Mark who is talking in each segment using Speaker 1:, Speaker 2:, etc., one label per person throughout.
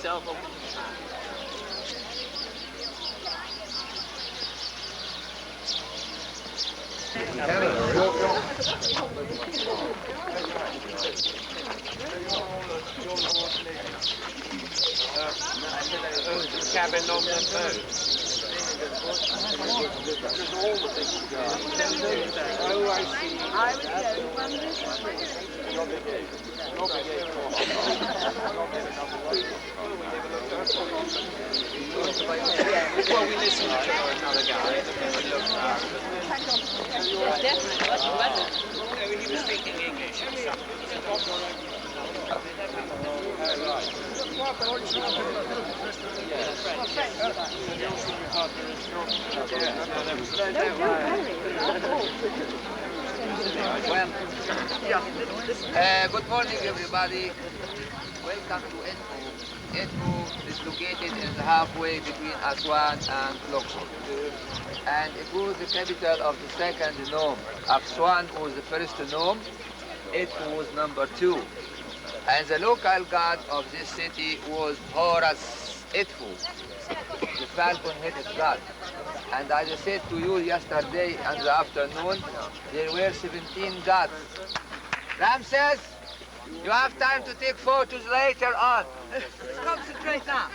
Speaker 1: cell phone. Cabin on the boat. Just all the things you got. Oh, I see.
Speaker 2: I would go from this
Speaker 1: Well, we listened to another guy that we looked at.
Speaker 2: Definitely, wasn't it?
Speaker 1: No, he was speaking English or something.
Speaker 3: Good morning, everybody. Welcome to Edfu. Edfu is located in the halfway between Aswan and Luxor. And it was the capital of the second nome. Aswan was the first nome. Edfu was number 2. And the local god of this city was Horus Edfu, the falcon-headed god. And as I said to you yesterday in the afternoon, there were 17 gods. Ramses, you have time to take photos later on. Concentrate now.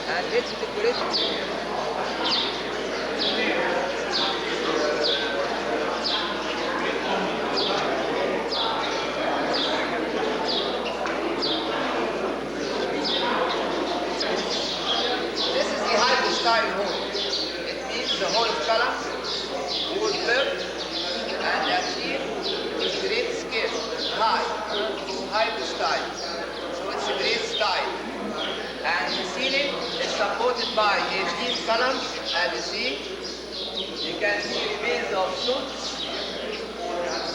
Speaker 3: And it's decorated. This is the Hypostyle hall. It means the hall of columns was built and achieved with great skill, Hypostyle. So it's a great style. And the ceiling is supported by 18 columns, as you see. You can see remains of suits,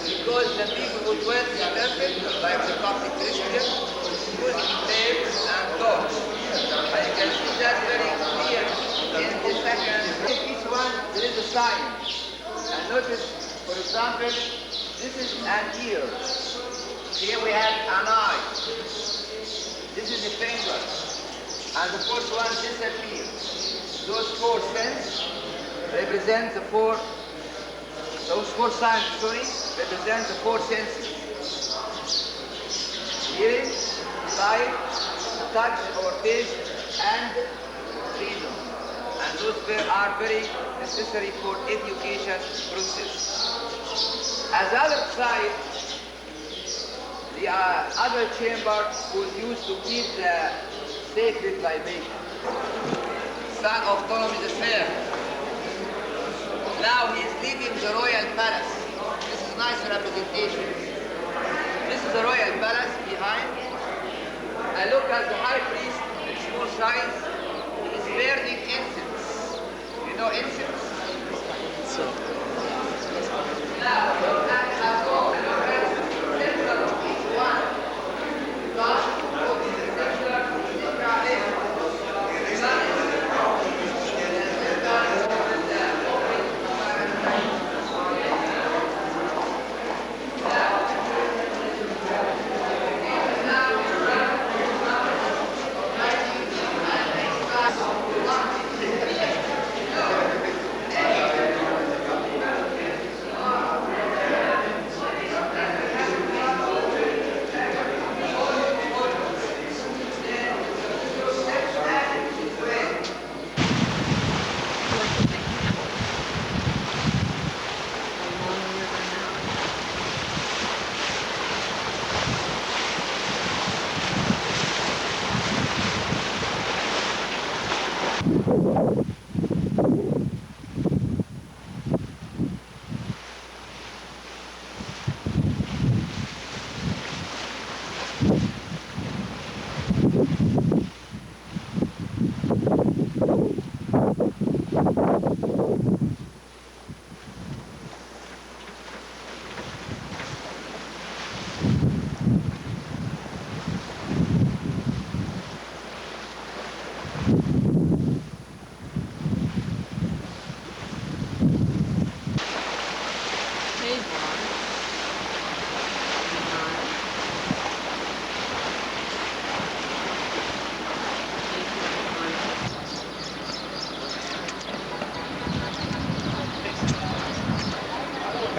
Speaker 3: because the people who dwelt in Turkey, like the Coptic Christians, used flames and torch. And you can see that very clear in the second. In each one, there is a sign. And notice, for example, this is an ear. Here we have an eye. This is a finger. And the fourth one disappears. Those 4 senses represent the 4, those 4 signs, represent the 4 senses. Hearing, sight, touch or taste, and reason. And those are very necessary for education process. As other side, the other chamber was used to keep the sacred libation. Son of Ptolemy III. Now he is leaving the royal palace. This is a nice representation. This is the royal palace behind. And look at the high priest, small size. He is burning incense. You know incense? Now look at the wall. Look at the center of each one. God, look at the center.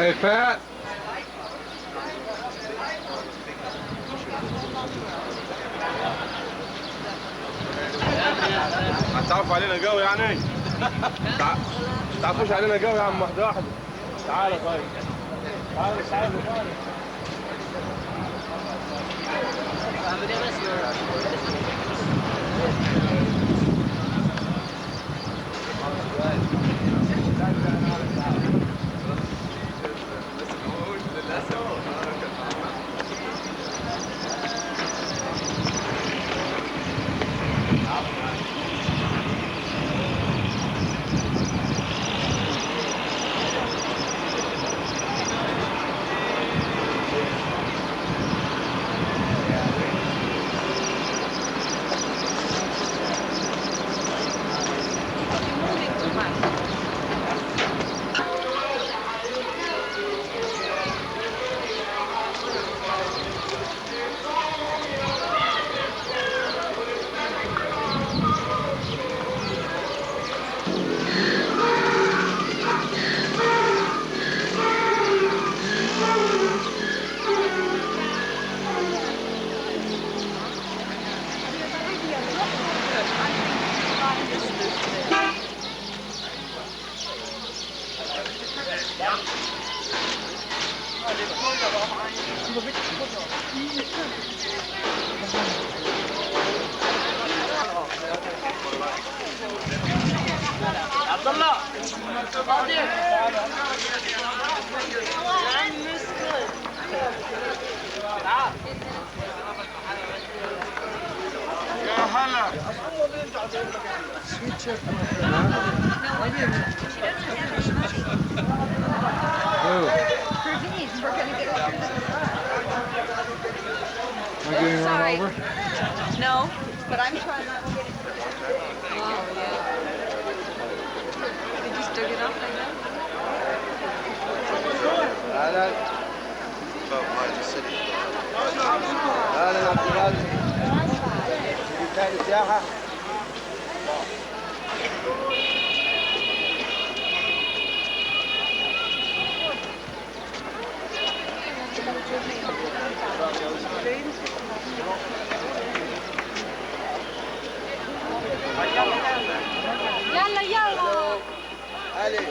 Speaker 1: Hey, Pat. هتعرف علينا قوي يعني؟ تعرفوش علينا قوي يا عم واحدة واحدة. تعالى طيب. تعالى. عبد الله يا هلا
Speaker 2: Am I getting run over? No, but I'm trying not to get it. Oh, yeah. Did you still get off like that?
Speaker 4: لا فوق ماي السري لا عبد الغالي ثاني سياحة
Speaker 2: يلا يلا
Speaker 4: علي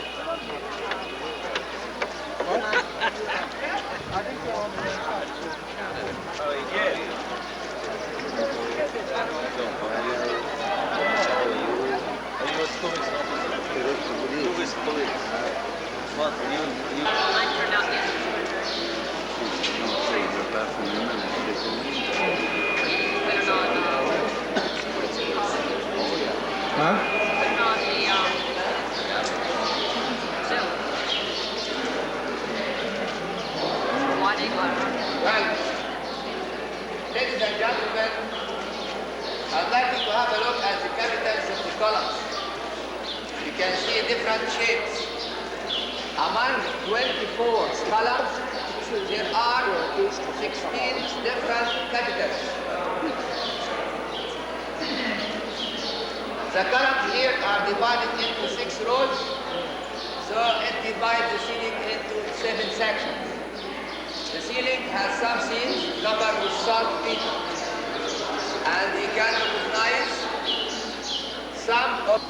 Speaker 1: Huh?
Speaker 3: Well, ladies and gentlemen, I'd like you to have a look at the capitals of the columns. You can see different shapes. Among 24 columns, there are 16 different capitals. The columns here are divided into 6 rows, so it divides the ceiling into 7 sections. The ceiling has some scenes covered with salt peat, and you can recognize some of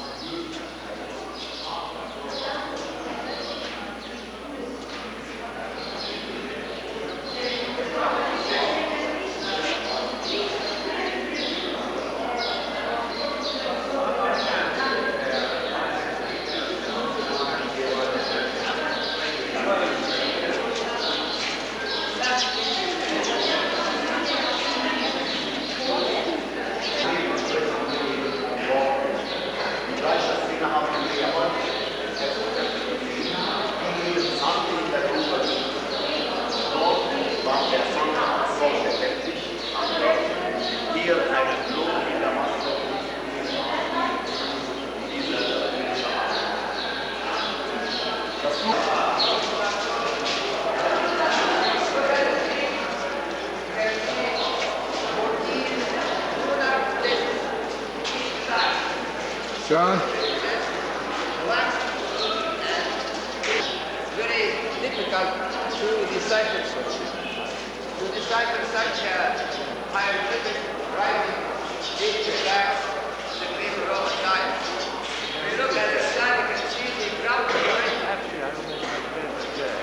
Speaker 3: decipher such? To decipher such hieroglyphic writing dating back to the Greek Roman times. If you look at the slide, you can see the ground line.
Speaker 1: Actually, I don't think it's bad.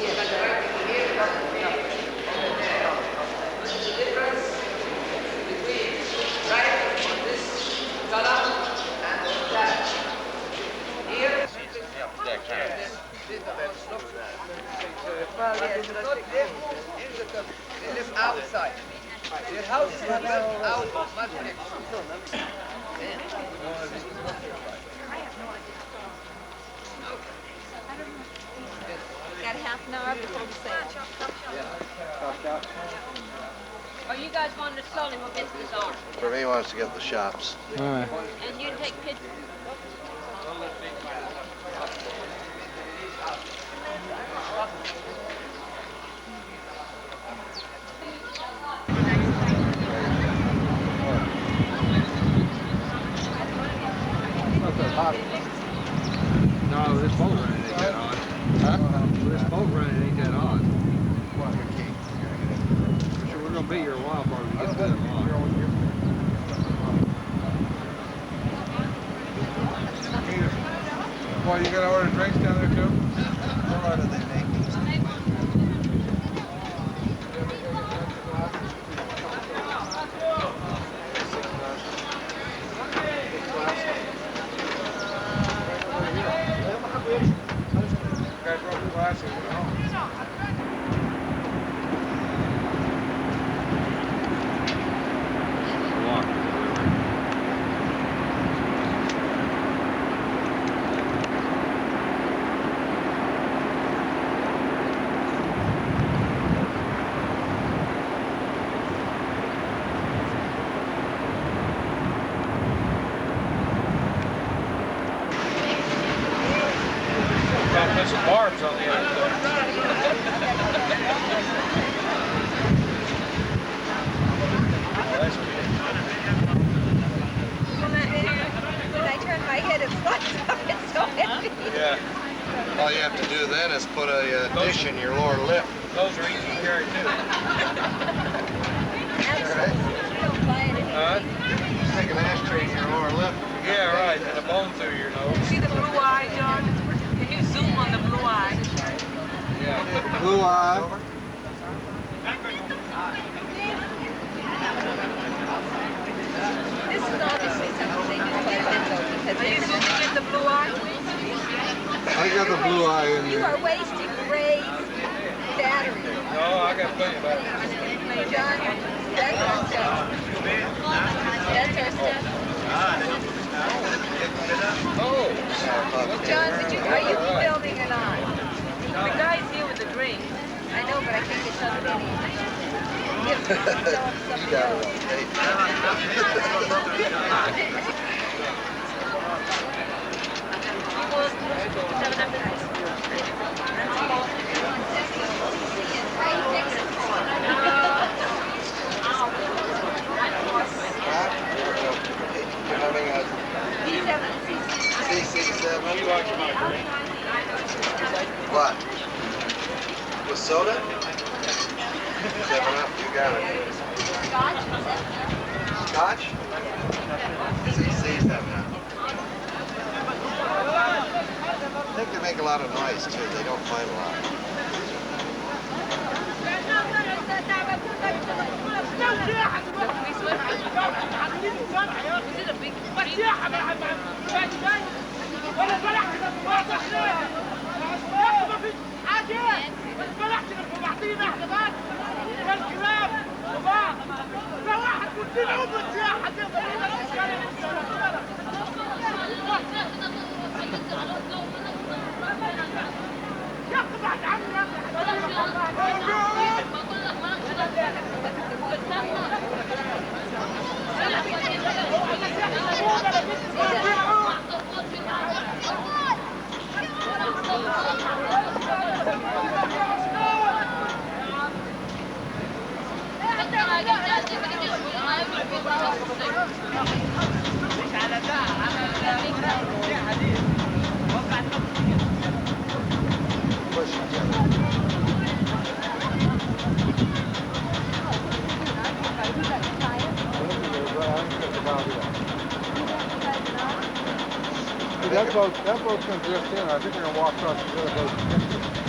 Speaker 3: But the writing here doesn't mean over there. This is the difference between writing on this column and on that. Here, well, yes, but not live in the country. They live outside. Their houses are built out of mud bricks.
Speaker 2: Got half an hour before the sale.
Speaker 5: Or you guys want to slowly we'll get to the door.
Speaker 4: For me, he wants to get the shops.
Speaker 1: All right.
Speaker 5: And you take pictures.
Speaker 1: No, this boat running ain't that odd.
Speaker 4: Huh?
Speaker 1: This boat running ain't that odd. Sure, we're gonna be here a while before we get to that lodge.
Speaker 6: Well, you gotta order drinks down there too?
Speaker 4: What order they make?
Speaker 6: You guys brought the glasses at home.
Speaker 1: Gotta put some barbs on the end of it. That's good.
Speaker 2: When I turn my head, it flies up. It's so heavy.
Speaker 1: Yeah,
Speaker 4: All you have to do then is put a dish in your lower lip.
Speaker 1: those are easy to carry too.
Speaker 2: Don't buy it anymore.
Speaker 1: Huh?
Speaker 4: Take an ashtray in your lower lip.
Speaker 1: Yeah, right, and a bone through your nose.
Speaker 5: See the blue eye, John? Can you zoom on the blue eye?
Speaker 1: Yeah.
Speaker 4: Blue eye.
Speaker 2: This is obviously something they do quite a bit though, because
Speaker 5: Are you
Speaker 2: they
Speaker 5: zooming in the blue eye?
Speaker 4: I got the blue eye in
Speaker 2: you
Speaker 4: there.
Speaker 2: are wasting Ray's battery.
Speaker 1: No, I got plenty of batteries.
Speaker 2: John, that's our stuff. That's our stuff.
Speaker 1: Oh!
Speaker 2: John, are you filming or not?
Speaker 5: The guy's here with the drink.
Speaker 2: I know, but I think it's on video. Give
Speaker 4: You got it on tape. You're having a C67.
Speaker 1: You like my drink?
Speaker 4: What? With soda? 7 Up, you got it. Scotch? CC 7 Up. I think they make a lot of noise too. They don't fight a lot.
Speaker 5: Is it a big drink?
Speaker 6: boat's gonna drift in. I think we're gonna walk across the other boat.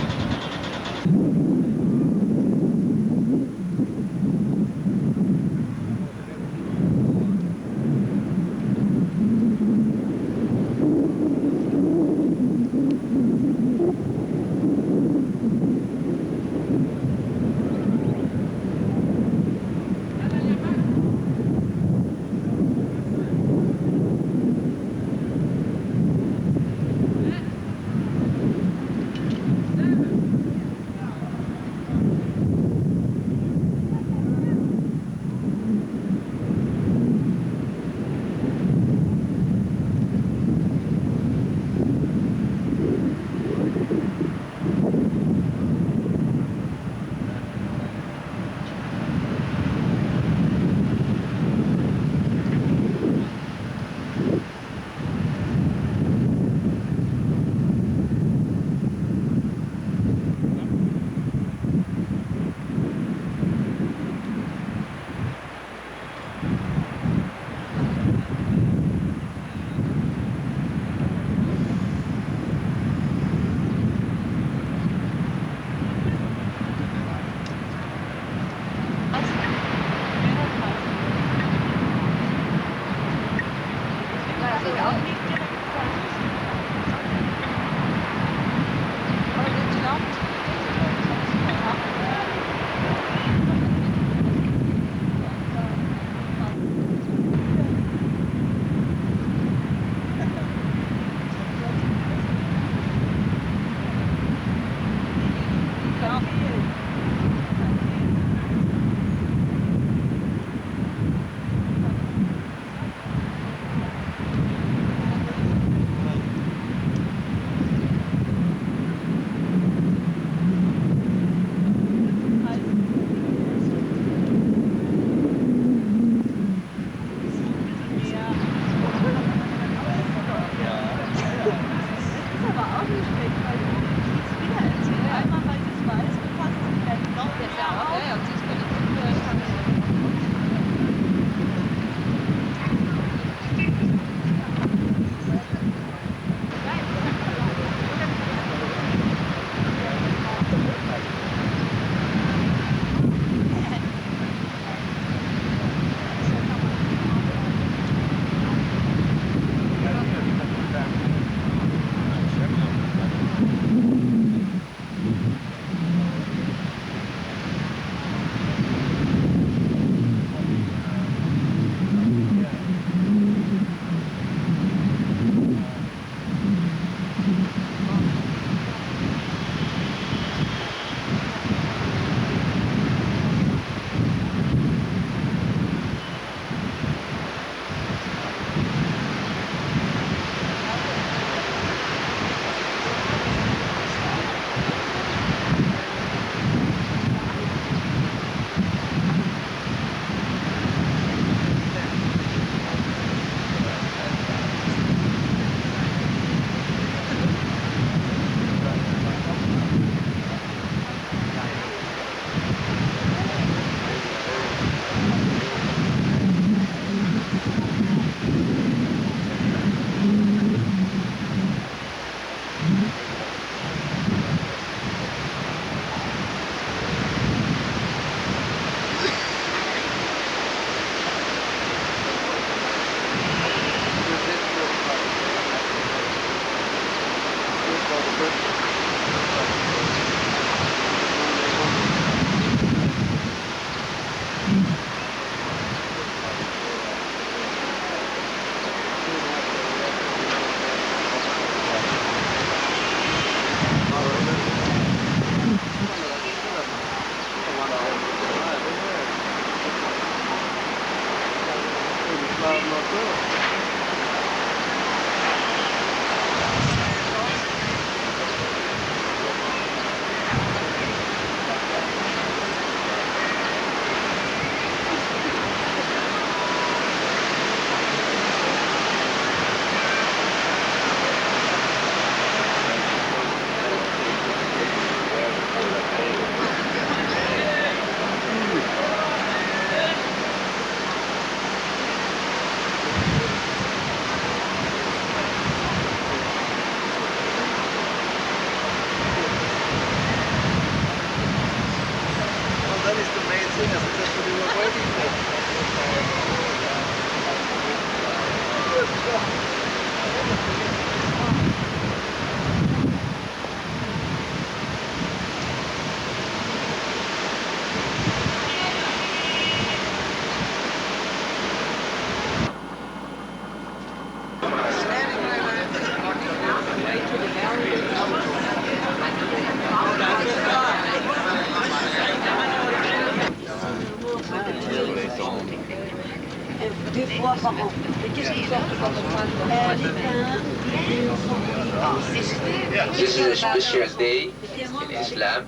Speaker 3: This is a special day in Islam,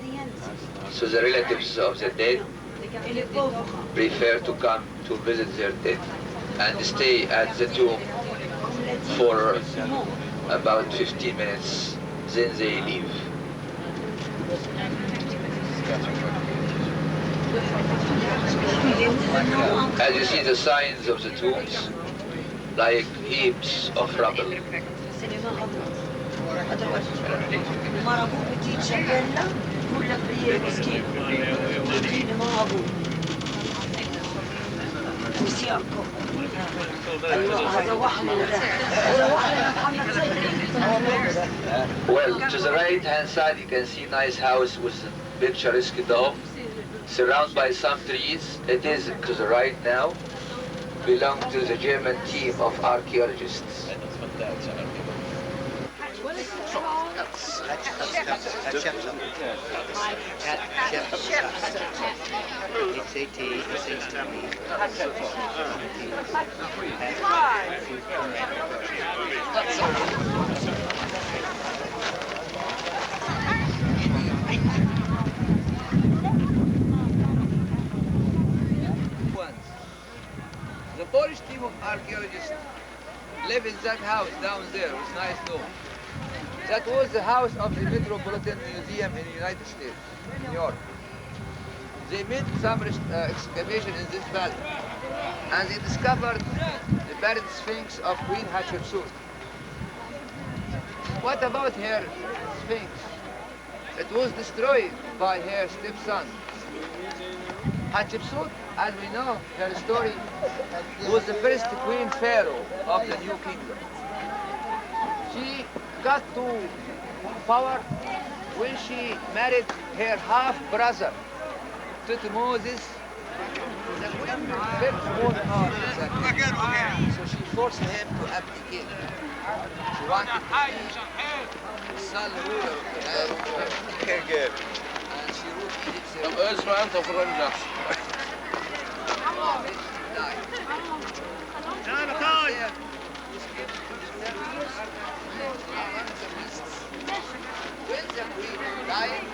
Speaker 3: so the relatives of the dead prefer to come to visit their dead and stay at the tomb for about 15 minutes, then they leave. As you see the signs of the tombs, like heaps of rubble. Well, to the right hand side you can see a nice house with a picturesque dome surrounded by some trees. It is to the right now, belong to the German team of archaeologists. The Polish team of archaeologists live in that house down there with nice dome. That was the house of the Metropolitan Museum in the United States, New York. They made some excavation in this valley, and they discovered the buried sphinx of Queen Hatshepsut. What about her sphinx? It was destroyed by her stepson. Hatshepsut, as we know, her story, was the first queen pharaoh of the new kingdom. She got to power when she married her half-brother, Tutmosis. The queen felt more power than that. So she forced him to abdicate. She wanted to be son ruler of the land. And she ruled Egypt.
Speaker 1: اسمع انت وفرج نفسك.
Speaker 3: When the queen died,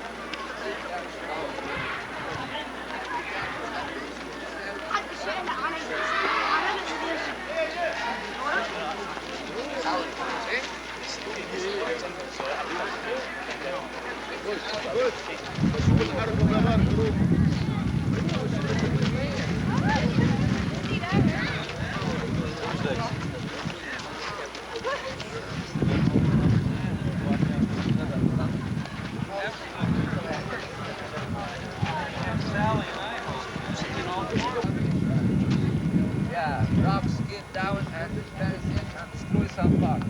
Speaker 3: rocks get down and bury them and destroy some parts.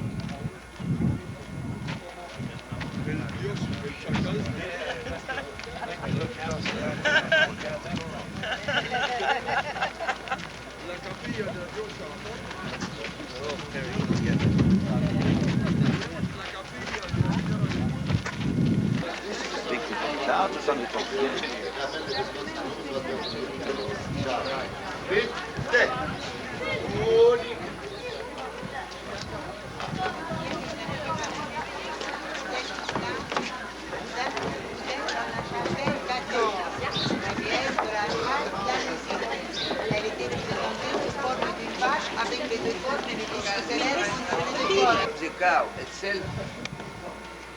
Speaker 3: The cow itself,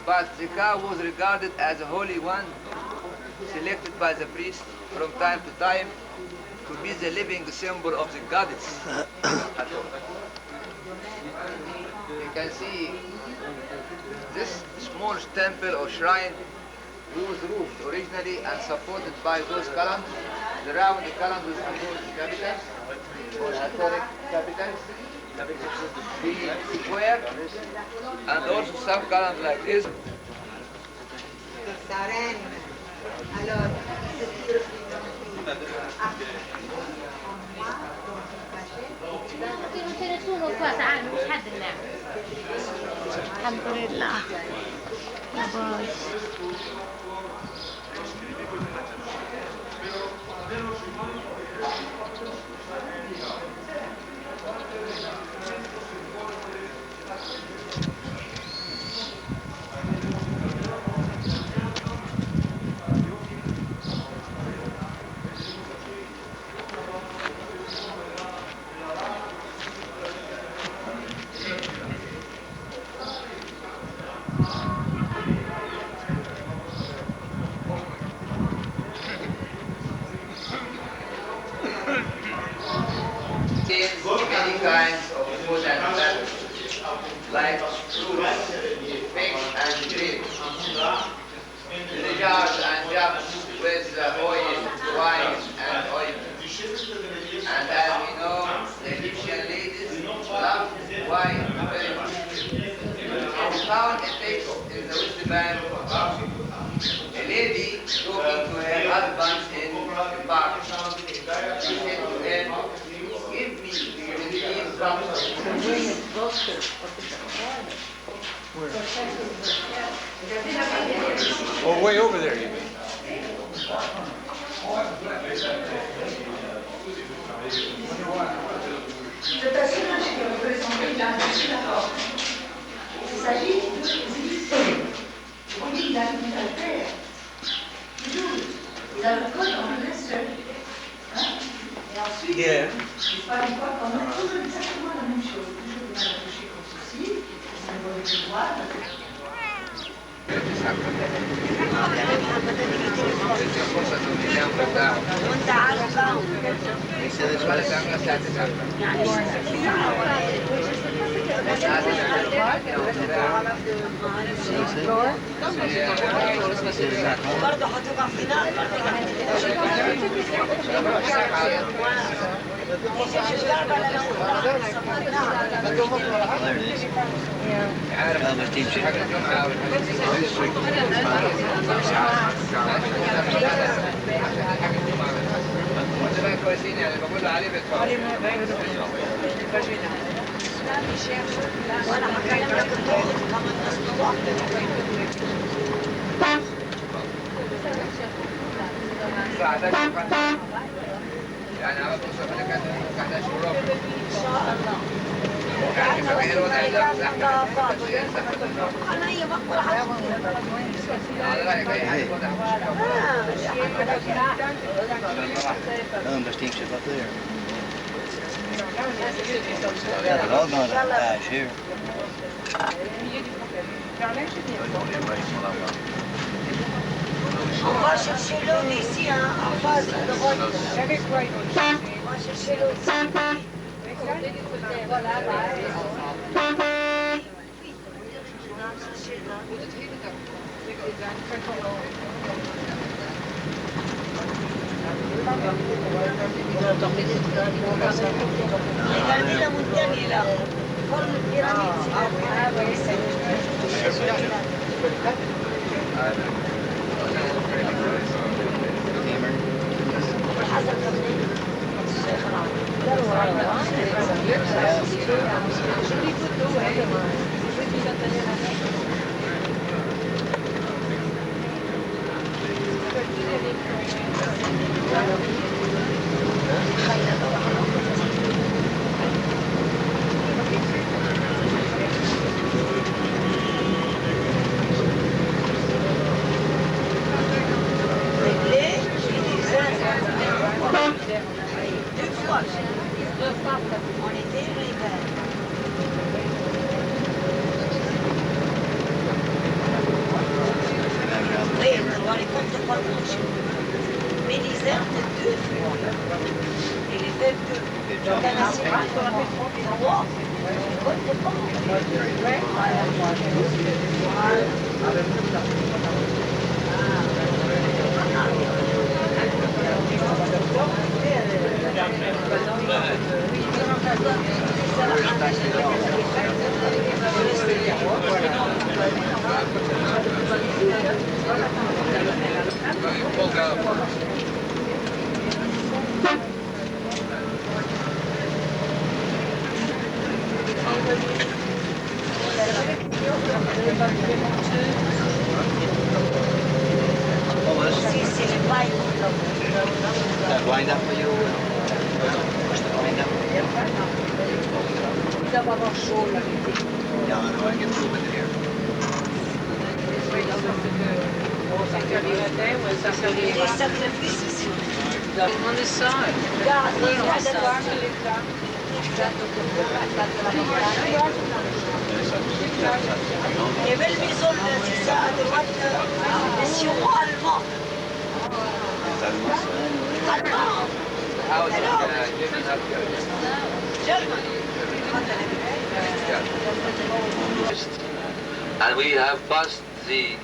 Speaker 3: but the cow was regarded as a holy one, selected by the priest from time to time to be the living symbol of the goddess. You can see this small temple or shrine was roofed originally and supported by those columns. The round columns with those capitals or historic capitals. The square and also some columns like this.
Speaker 7: Non c'è nessuno qua, sai, non c'è del me. Alhamdulillah. La
Speaker 3: Many kinds of food and beverages, like fruits, fish and grapes, jars and jugs with oil, wine and ointment. And as we know, the Egyptian ladies love wine very much. We found a text in the West Bank, a lady talking to her husband in the park. She said to him, "Give me 15 drops."
Speaker 6: Oh, way over there, you mean?
Speaker 8: Le personnage qui est représenté là, dessus la porte, il s'agit de Zélis. Vous voyez, il a une altère. Il a le code en un seul. Hein? Et ensuite, il pas une fois qu'on a toujours exactement la même chose. Toujours bien accroché comme ceci, c'est un mauvais pouvoir.
Speaker 9: There's steamship up there. Yeah, they're all going to Dash here.
Speaker 8: On va chercher l'eau ici, hein, en face de droite. On va chercher l'eau ici. Regardez la montagne là. Forme de pyramide,
Speaker 9: That wind up for you? Push the wind up. Yeah, I know, I get through with it here.
Speaker 8: des sacrifices ici.
Speaker 5: On this side.
Speaker 8: Regarde, regarde. Il y avait une maison à droite, des Sureaux allemands. Allemands.
Speaker 3: And we have passed the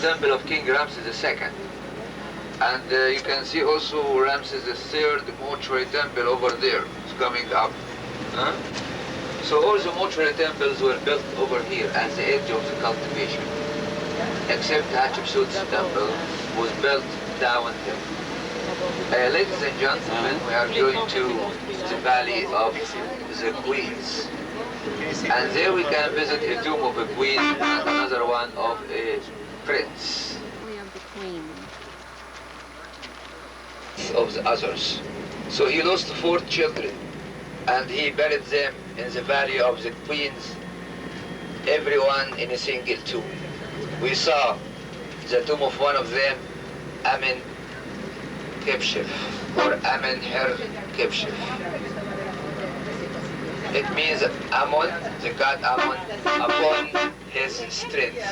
Speaker 3: temple of King Ramses II. And you can see also Ramses III mortuary temple over there. It's coming up. So all the mortuary temples were built over here at the edge of the cultivation. Except Hatshepsut's temple was built downhill. Ladies and gentlemen, we are going to the Valley of the Queens. And there we can visit a tomb of a queen and another one of a prince.
Speaker 7: We have the queen.
Speaker 3: Of the others. So he lost 4 children and he buried them in the Valley of the Queens, everyone in a single tomb. We saw the tomb of one of them, Amen Kepshef, or Amenher Kepshef. It means Ammon, the god Ammon, upon his strength.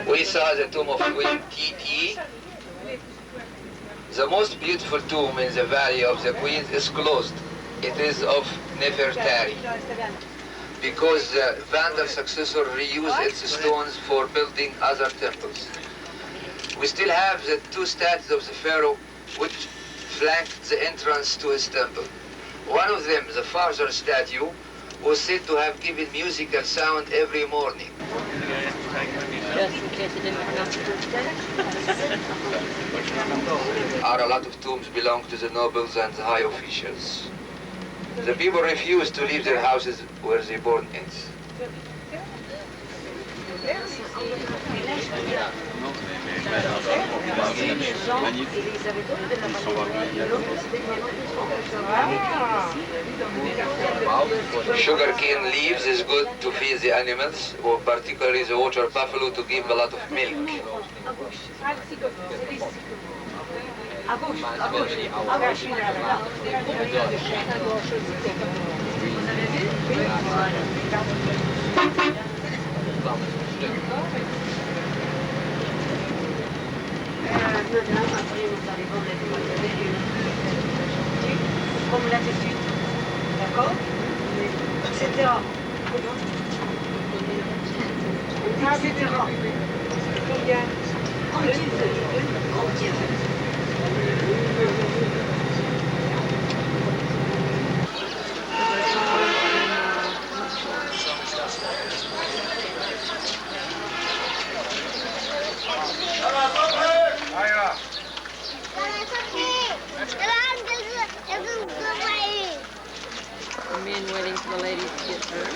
Speaker 3: We saw the tomb of Queen Titi. The most beautiful tomb in the Valley of the Queens is closed. It is of Nefertari, because the Vandal successor reused its stones for building other temples. We still have the 2 statues of the pharaoh which flanked the entrance to his temple. One of them, the farther statue, was said to have given musical sound every morning.
Speaker 7: Just in case it didn't pronounce it.
Speaker 3: Are a lot of tombs belong to the nobles and the high officials. The people refuse to leave their houses where they born in. Sugarcane leaves is good to feed the animals, or particularly the water buffalo, to give a lot of milk.
Speaker 8: Comme l'attitude, d'accord, etc. Etc. Combien? Quand il veut, quand il veut.
Speaker 7: The men waiting for the ladies to get through.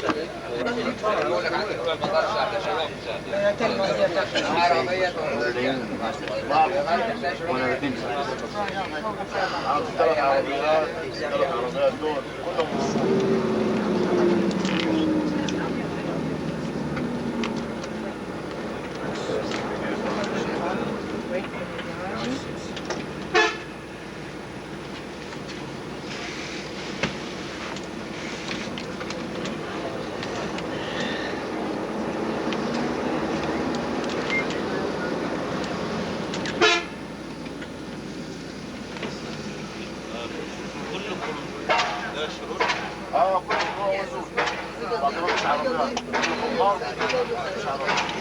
Speaker 3: بقول لك عندي كل المطار ساعة شباب عربية
Speaker 1: العربيات دول كلهم اه كلهم هو وزوج ما ضربش عربيات كلهم مش عربيات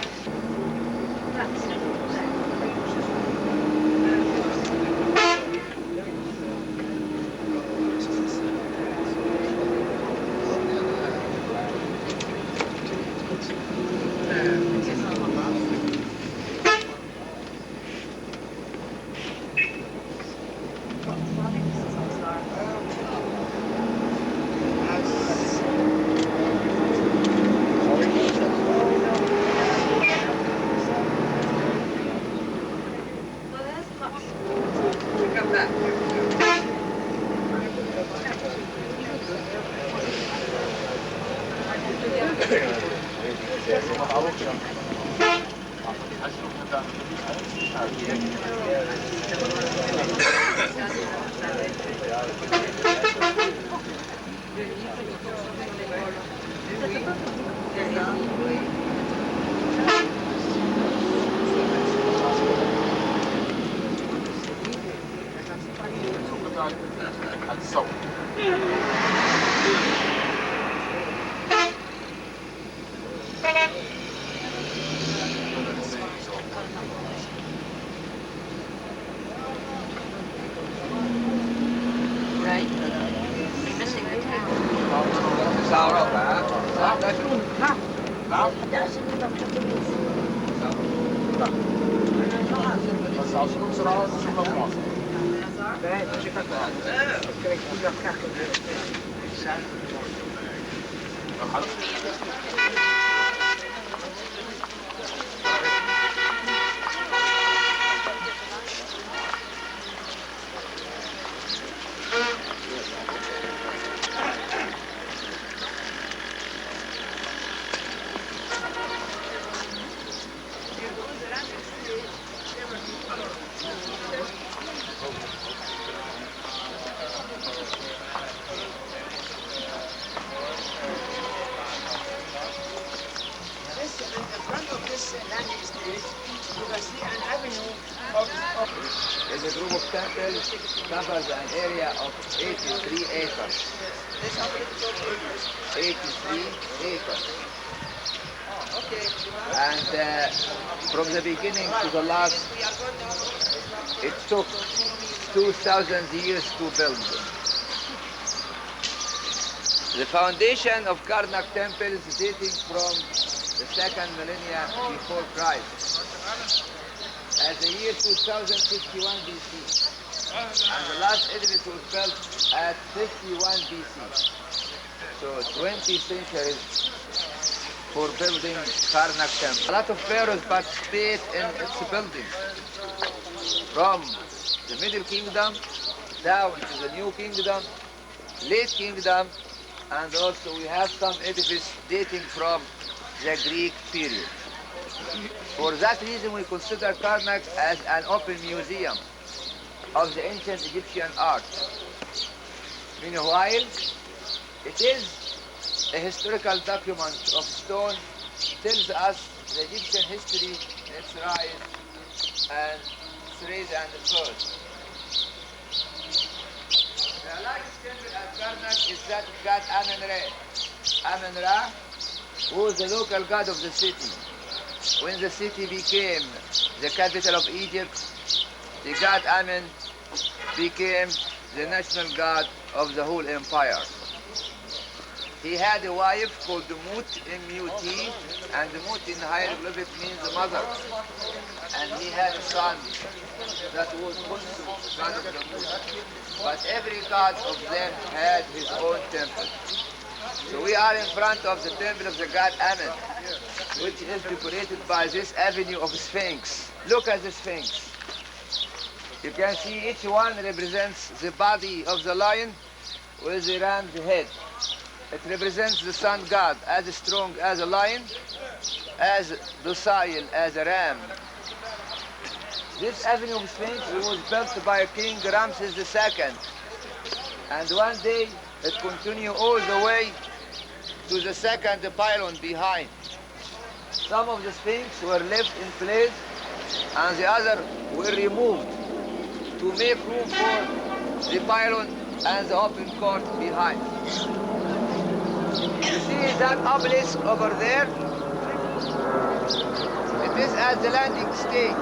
Speaker 1: بس عشان بسرعة نشوفها في مصر.
Speaker 3: The group of temples covers an area of 83 acres. 83 acres. And from the beginning to the last, it took 2,000 years to build. The foundation of Karnak temples dating from the 2nd millennia before Christ. At the year 2051 BC. And the last edifice was built at 51 BC. So 20 centuries for building Karnak temple. A lot of pharaohs participate in its building. From the Middle Kingdom down to the New Kingdom, Late Kingdom, and also we have some edifices dating from the Greek period. For that reason, we consider Karnak as an open museum of the ancient Egyptian art. Meanwhile, it is a historical document of stone, tells us the Egyptian history, its rise, and its rise and the fall. The largest temple at Karnak is that of God Amen-Ra. Amen-Ra, who is the local god of the city. When the city became the capital of Egypt, the god Amen became the national god of the whole empire. He had a wife called Mut, M-U-T, and Mut in hieroglyphic means mother. And he had a son that was Khunsu, god of the moon. But every god of them had his own temple. So we are in front of the temple of the god Amen, which is decorated by this avenue of sphinx. Look at the sphinx. You can see each one represents the body of the lion with the ram's head. It represents the sun god, as strong as a lion, as docile as a ram. This avenue of sphinx was built by King Ramses II. And one day it continued all the way to the second pylon behind. Some of the sphinx were left in place and the other were removed to make room for the pylon and the open court behind. You see that obelisk over there? It is at the landing stage.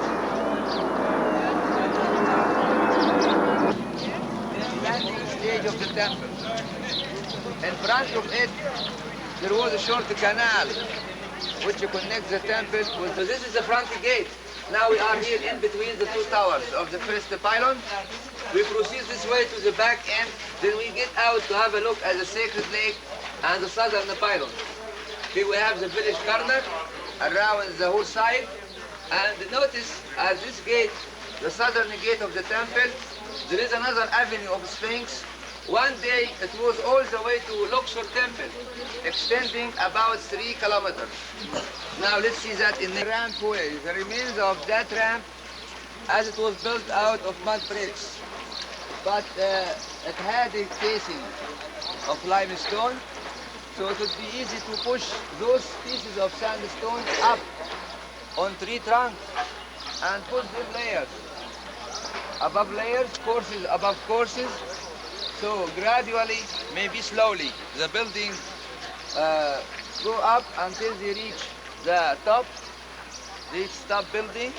Speaker 3: The landing stage of the temple. In front of it, there was a short canal which connects the temple with. So this is the front gate. Now we are here in between the two towers of the first pylon. We proceed this way to the back end, then we get out to have a look at the sacred lake and the southern pylon. Here we have the village corner around the whole side. And notice at this gate, the southern gate of the temple, there is another avenue of sphinx. One day it was all the way to Luxor temple, extending about 3 kilometers. Now let's see that in the rampway. The remains of that ramp, as it was built out of mud bricks, but it had a casing of limestone, so it would be easy to push those pieces of sandstone up on tree trunk and put them layers above layers, courses above courses. So gradually, maybe slowly, the building go up until they reach the top. They stop building.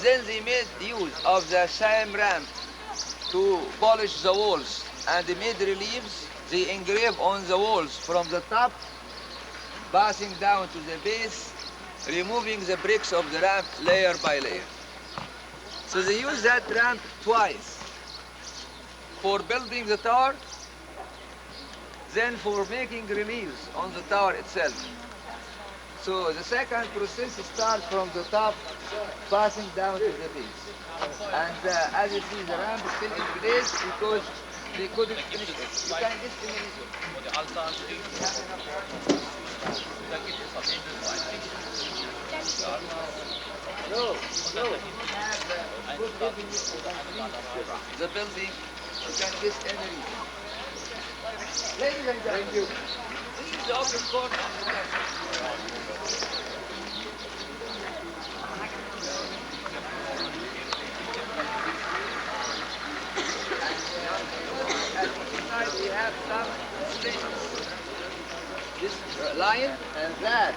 Speaker 3: Then they made use of the same ramp to polish the walls, and they made reliefs. They engrave on the walls from the top, passing down to the base, removing the bricks of the ramp layer by layer. So they use that ramp twice. For building the tower, then for making reliefs on the tower itself. So the second process starts from the top, passing down to the base. And as you see, the ramp is still in place because they couldn't finish it. You can just finish it. No. The building. You can guess any reason. Ladies and gentlemen, thank you. This is the open court of the temple. At each side we have some stations. This lion and that.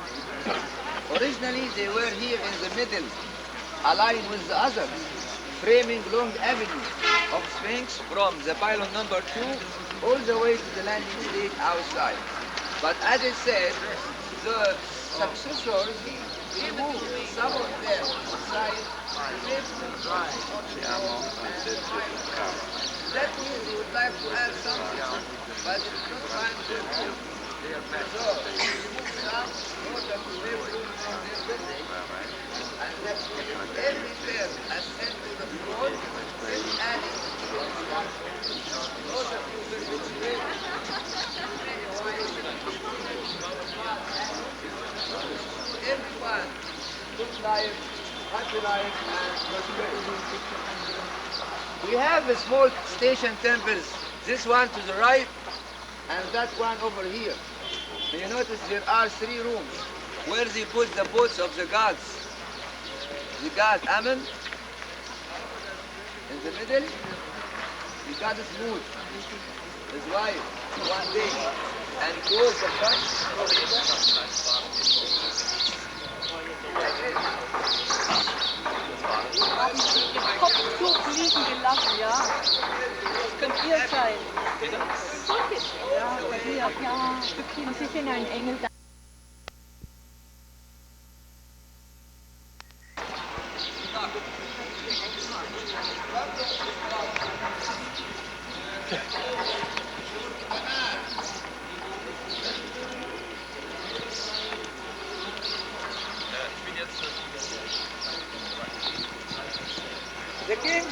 Speaker 3: Originally they were here in the middle, aligned with the others, framing long avenue of sphinx from the pylon number 2 all the way to the landing stage outside. But as I said, the successors removed some of them inside. That means they would like to add something, but it's not fine to do. So they removed some in order to make room for their building. And that means every pair ascend to the floor is adding to the structure. Those of you who will be everyone, good life, happy life, and prosperity. We have a small station temples, this one to the right, and that one over here. You notice there are 3 rooms where they put the boats of the gods. The god Amen in the middle, the goddess Mood, his wife, one day, and towards the front.
Speaker 2: Kopf kurz liegen gelassen, ja. Das könnt ihr sein. Ja, bei dir, ja. Und Sie sind ein Engel.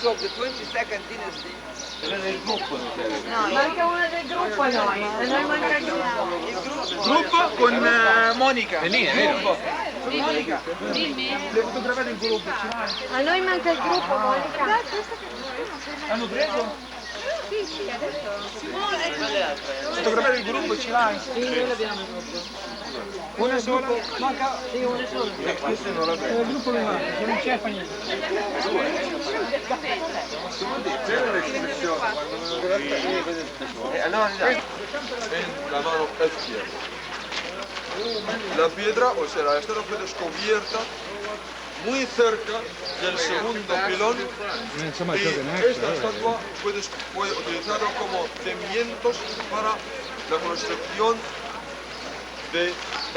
Speaker 3: also of the 22nd dynasty.
Speaker 2: Manca uno del gruppo a noi, a noi manca il gruppo.
Speaker 6: Gruppo con Monica.
Speaker 9: È lì, è vero?
Speaker 6: Monica.
Speaker 5: Dimmi.
Speaker 6: Le fotografate in gruppo, ci vai?
Speaker 2: A noi manca il gruppo, Monica.
Speaker 6: Hanno preso?
Speaker 2: Sì, sì, adesso.
Speaker 6: Fotografate il gruppo, ci vai?
Speaker 2: Sì, noi l'abbiamo il gruppo.
Speaker 6: Una sola? Manca?
Speaker 2: Sì, una sola.
Speaker 6: Questo non la vedo. Il gruppo mi manca, che non c'è fa niente.
Speaker 10: La mano izquierda. La piedra, o sea, la estatua fue descubierta muy cerca del segundo pilón y esta estatua fue utilizada como cimientos para la construcción de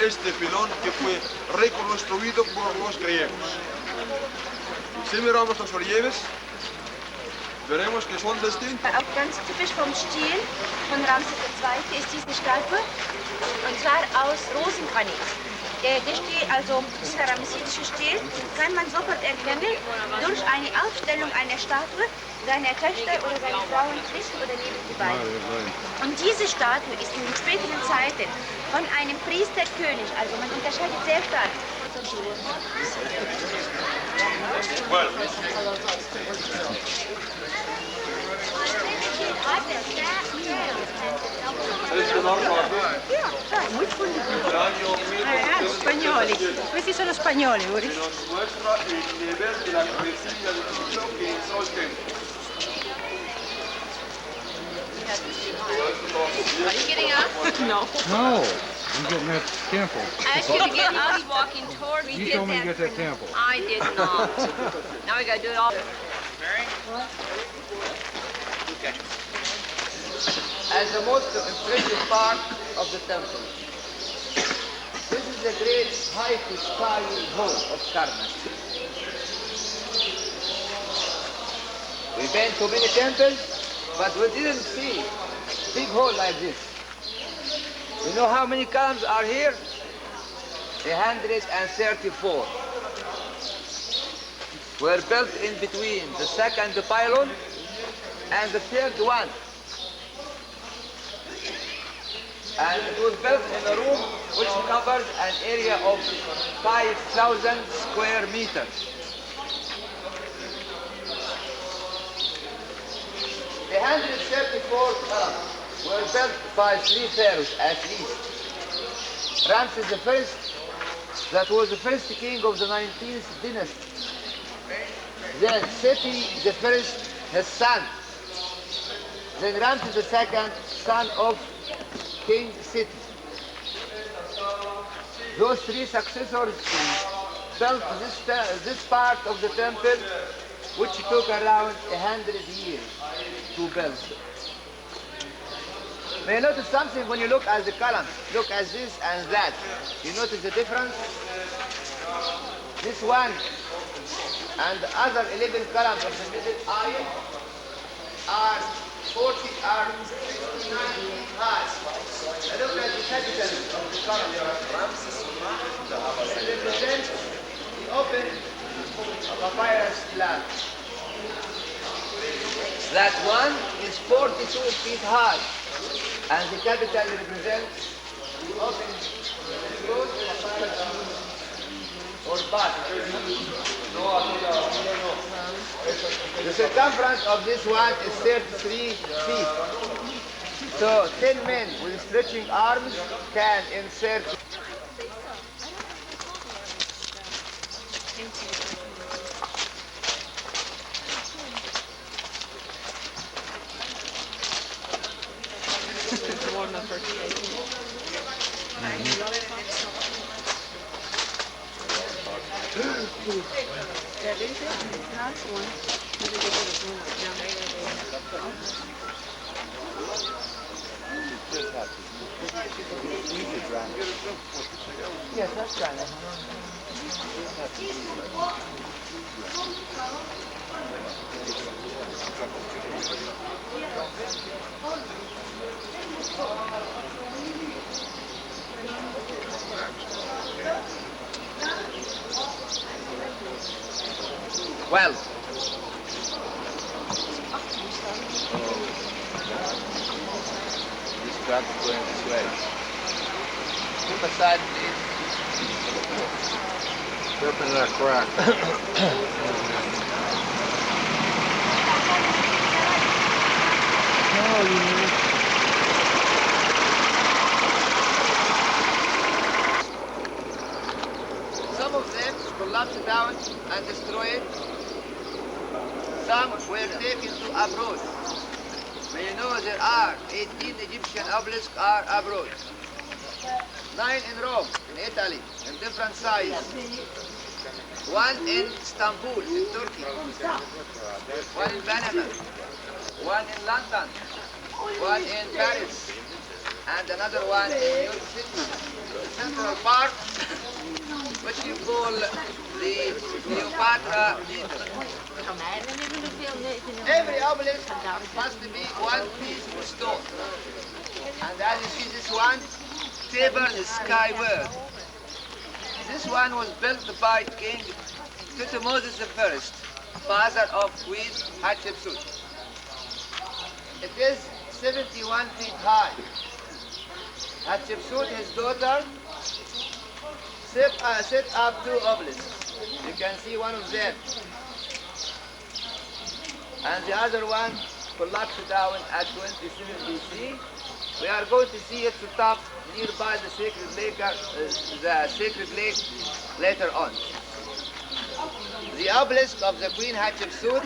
Speaker 10: este pilón que fue reconstruido por los griegos. Si miramos los relieves, veremos que son distintos.
Speaker 11: Auch ganz typisch vom Stil von Ramses II. Ist diese Statue, und zwar aus Rosengranit. Der Stil, also dieser ramessidische Stil, kann man sofort erkennen durch eine Aufstellung einer Statue seiner Töchter oder seiner Frauen zwischen oder neben die beiden. Und diese Statue ist in den späteren Zeiten von einem Priesterkönig, also man unterscheidet sehr stark.
Speaker 2: Muy spagnoli. Questi sono spagnoli, Uri.
Speaker 5: Are you getting up?
Speaker 2: No.
Speaker 6: No, I'm getting that temple.
Speaker 5: I asked you to get up walking toward me.
Speaker 6: You told me to get that temple.
Speaker 5: I did not. Now we gotta do it all.
Speaker 3: As the most impressive part of the temple. This is the great high-to-sky hall of Karnak. We've been to many temples, but we didn't see a big hall like this. You know how many columns are here? 134. Were built in between the second pylon and the third one. And it was built in a room which covers an area of 5,000 square meters. The 134 columns were built by 3 pharaohs at least. Ramses I, that was the first king of the 19th dynasty. Then Seti I, his son. Then Ramses II, son of King Seti. Those 3 successors built this part of the temple, which took around 100 years to build. May you notice something when you look at the columns? Look at this and that. You notice the difference? This one and the other 11 columns of the middle aisle are 69 feet high. Now look at the capital of the column. It represents the open of papyrus slab. That one is 42 feet high, and the capital represents the open road or bath. The circumference of this one is 33 feet. So 10 men with stretching arms can insert. Yes, that's right. Well, That's going this way. Step aside, please.
Speaker 10: Step in that crack.
Speaker 3: Some of them collapsed down and destroyed. Some were taken to abroad. May you know there are 18 Egyptian obelisks are abroad. 9 in Rome, in Italy, in different sizes. 1 in Istanbul, in Turkey. 1 in Panama. 1 in London. 1 in Paris. And another one in New York City. The Central Park, which you call the Cleopatra Theater. Every obelisk must be one piece of stone. And as you see this one, Tabor is skyward. This one was built by King Thutmose I, father of Queen Hatshepsut. It is 71 feet high. Hatshepsut, his daughter, set up 2 obelisks. You can see one of them. And the other one collapsed down at 27 BC. We are going to see it set up nearby the sacred lake later on. The obelisk of the Queen Hatshepsut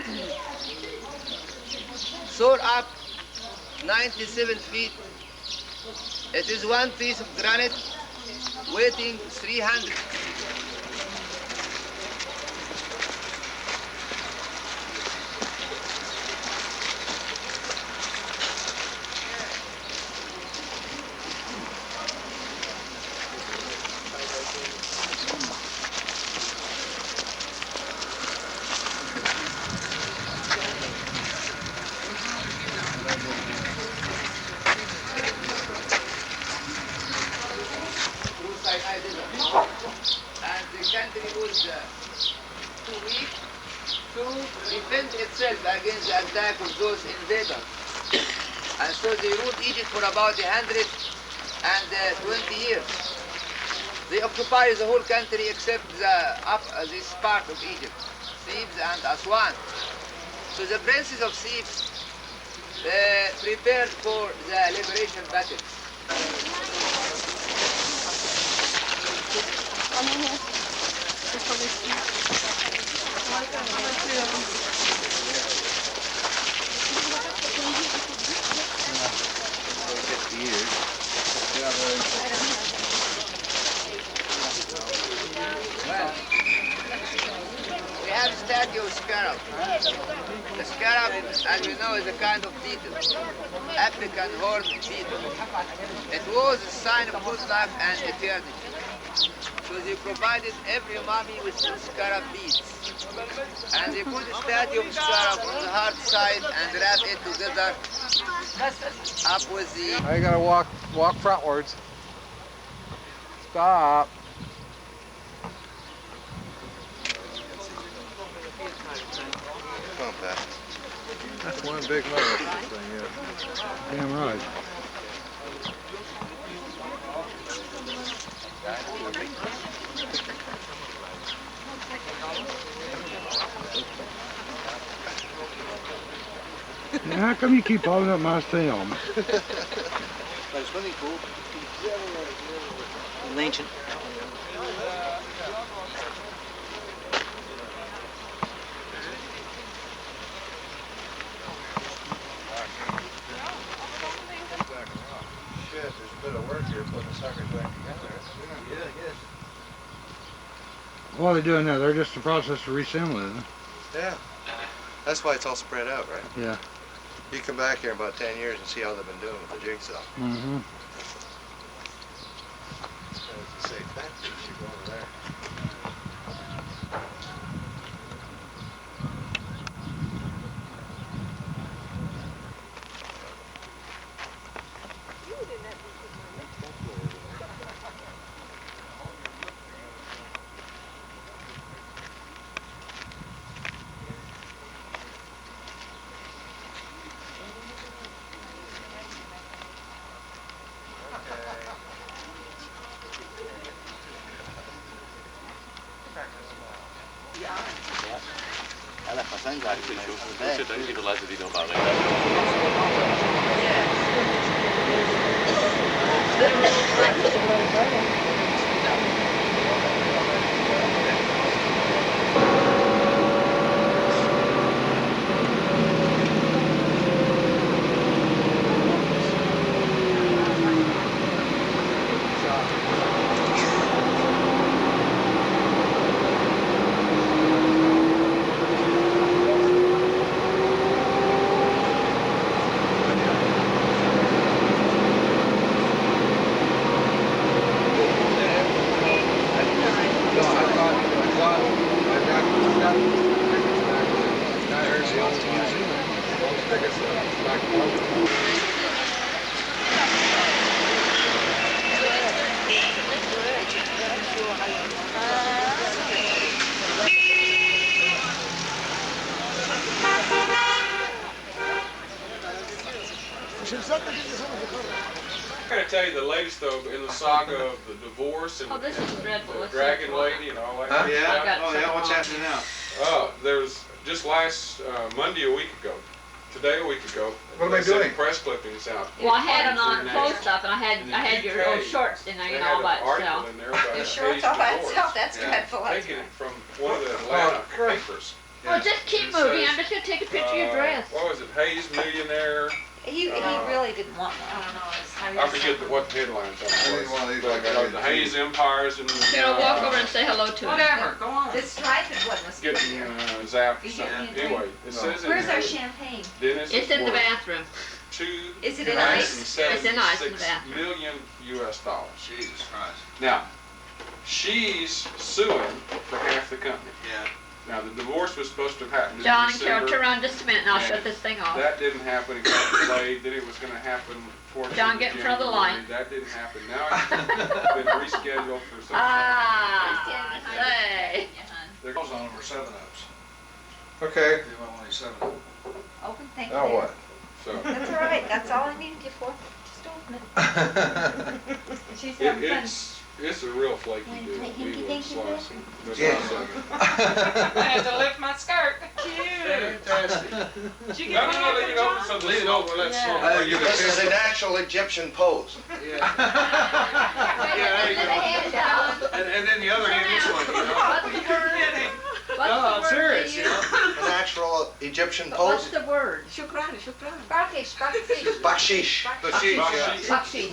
Speaker 3: soared up 97 feet. It is one piece of granite weighing 300. And the country was too weak to defend itself against the attack of those invaders. And so they ruled Egypt for about 120 years. They occupied the whole country except this part of Egypt, Thebes and Aswan. So the princes of Thebes prepared for the liberation battle. Well, we have a statue of scarab. The scarab, as you know, is a kind of beetle, African horned beetle. It was a sign of good luck and eternity. So they provided every mummy with some scarab beads. And they put a statue of scarab on the hard side and wrap it together up with the...
Speaker 6: Now you gotta walk frontwards. Stop.
Speaker 4: Come on, Pat.
Speaker 10: That's one big mother thing, yeah.
Speaker 6: Damn right.
Speaker 12: Now, how come you keep holding up my film?
Speaker 4: But it's really cool.
Speaker 9: Ancient.
Speaker 4: Shit, there's a bit of work here putting the suckers back together. Yeah, yes.
Speaker 12: What are they doing now? They're just in the process of reassembling it.
Speaker 4: Yeah. That's why it's all spread out, right?
Speaker 12: Yeah.
Speaker 4: You come back here in about 10 years and see how they've been doing with the jigsaw.
Speaker 12: Mm-hmm.
Speaker 4: Say, that should go over there.
Speaker 1: C'è anche do lado di Novara.
Speaker 6: I'm going to tell you the latest, though, in the saga of the divorce and,
Speaker 7: this is dreadful.
Speaker 6: the
Speaker 7: Let's
Speaker 6: dragon
Speaker 7: see.
Speaker 6: lady and all that.
Speaker 4: Huh?
Speaker 6: kind of stuff.
Speaker 7: got
Speaker 4: Oh, yeah,
Speaker 7: something
Speaker 4: what's
Speaker 7: on.
Speaker 4: happening now?
Speaker 6: Oh, there's just last Monday a week ago, today a week ago.
Speaker 4: What am I
Speaker 6: they sent
Speaker 4: doing?
Speaker 6: Press clippings out.
Speaker 7: Well, I had them on
Speaker 6: In
Speaker 7: close
Speaker 6: the-
Speaker 7: up, and I
Speaker 6: in
Speaker 7: had
Speaker 6: the
Speaker 7: your
Speaker 6: UK,
Speaker 7: old shorts in there,
Speaker 6: They
Speaker 7: you know,
Speaker 6: had
Speaker 7: all by
Speaker 6: an article
Speaker 7: itself.
Speaker 6: in there about
Speaker 11: Your
Speaker 6: a
Speaker 11: shorts
Speaker 6: Hayes
Speaker 11: all by
Speaker 6: divorce.
Speaker 11: itself, that's
Speaker 6: Yeah.
Speaker 11: dreadful.
Speaker 6: Taking it from one of the Atlanta papers.
Speaker 7: Well, just keep
Speaker 6: It
Speaker 7: moving.
Speaker 6: says,
Speaker 7: I'm just gonna take a picture of your dress.
Speaker 6: What was it? Hayes Millionaire.
Speaker 11: He really didn't want one. I don't know.
Speaker 6: I forget what the headlines
Speaker 4: I didn't want
Speaker 6: are.
Speaker 4: these
Speaker 6: But,
Speaker 4: like I did
Speaker 6: the Hayes Empires and
Speaker 7: You know, walk over and say hello to him.
Speaker 5: Whatever, go on.
Speaker 11: The striped one was
Speaker 6: getting zapped or
Speaker 11: You
Speaker 6: something.
Speaker 11: getting me a
Speaker 6: Anyway, it says in
Speaker 11: Where's
Speaker 6: here
Speaker 11: our
Speaker 6: that
Speaker 11: champagne?
Speaker 6: Dennis
Speaker 7: It's in the bathroom.
Speaker 11: Is it in ice?
Speaker 7: It's in ice in the
Speaker 6: $276
Speaker 7: bathroom.
Speaker 6: million US dollars.
Speaker 4: Jesus Christ.
Speaker 6: Now, she's suing for half the company.
Speaker 4: Yeah.
Speaker 6: Now, the divorce was supposed to have happened in
Speaker 7: John and Carol,
Speaker 6: December.
Speaker 7: turn around just a minute, and I'll
Speaker 6: And
Speaker 7: shut this thing off.
Speaker 6: That didn't happen. It got delayed. Then it was going to happen.
Speaker 7: John, get in front of the light.
Speaker 6: That didn't happen. Now it's been rescheduled for some.
Speaker 7: Ah, say.
Speaker 6: They're
Speaker 9: Those on them are 7-Ups.
Speaker 4: Okay.
Speaker 9: They want only 7-Up.
Speaker 11: Open, thank you.
Speaker 4: Now what?
Speaker 6: So
Speaker 11: That's all right, that's all I needed you for. Just open it. She's having fun.
Speaker 6: it's a real flaky
Speaker 11: Thank
Speaker 6: deal.
Speaker 11: you,
Speaker 6: We
Speaker 11: thank
Speaker 6: will
Speaker 11: you,
Speaker 6: slice them. But
Speaker 4: Yeah.
Speaker 6: also-
Speaker 5: I had to lift my skirt. Cute.
Speaker 6: Fantastic.
Speaker 5: Did you
Speaker 6: No,
Speaker 5: get
Speaker 6: no,
Speaker 5: one
Speaker 6: no,
Speaker 5: of
Speaker 6: leave it
Speaker 5: them,
Speaker 6: open
Speaker 5: John?
Speaker 6: so the smoke will let smoke.
Speaker 5: Yeah.
Speaker 6: You
Speaker 4: This is
Speaker 6: can-
Speaker 4: an actual Egyptian pose.
Speaker 9: Yeah, there you go. And then the other hand this way, you know?
Speaker 7: What's the word?
Speaker 9: No, I'm
Speaker 7: What's the word
Speaker 9: serious,
Speaker 7: they
Speaker 9: you know?
Speaker 7: use?
Speaker 4: An actual Egyptian
Speaker 7: What's
Speaker 4: pose.
Speaker 7: the word?
Speaker 5: Shukran, shukran.
Speaker 11: Bakish, bakish.
Speaker 4: Bakshish.
Speaker 9: Bakshish, yeah.
Speaker 7: Bakshish.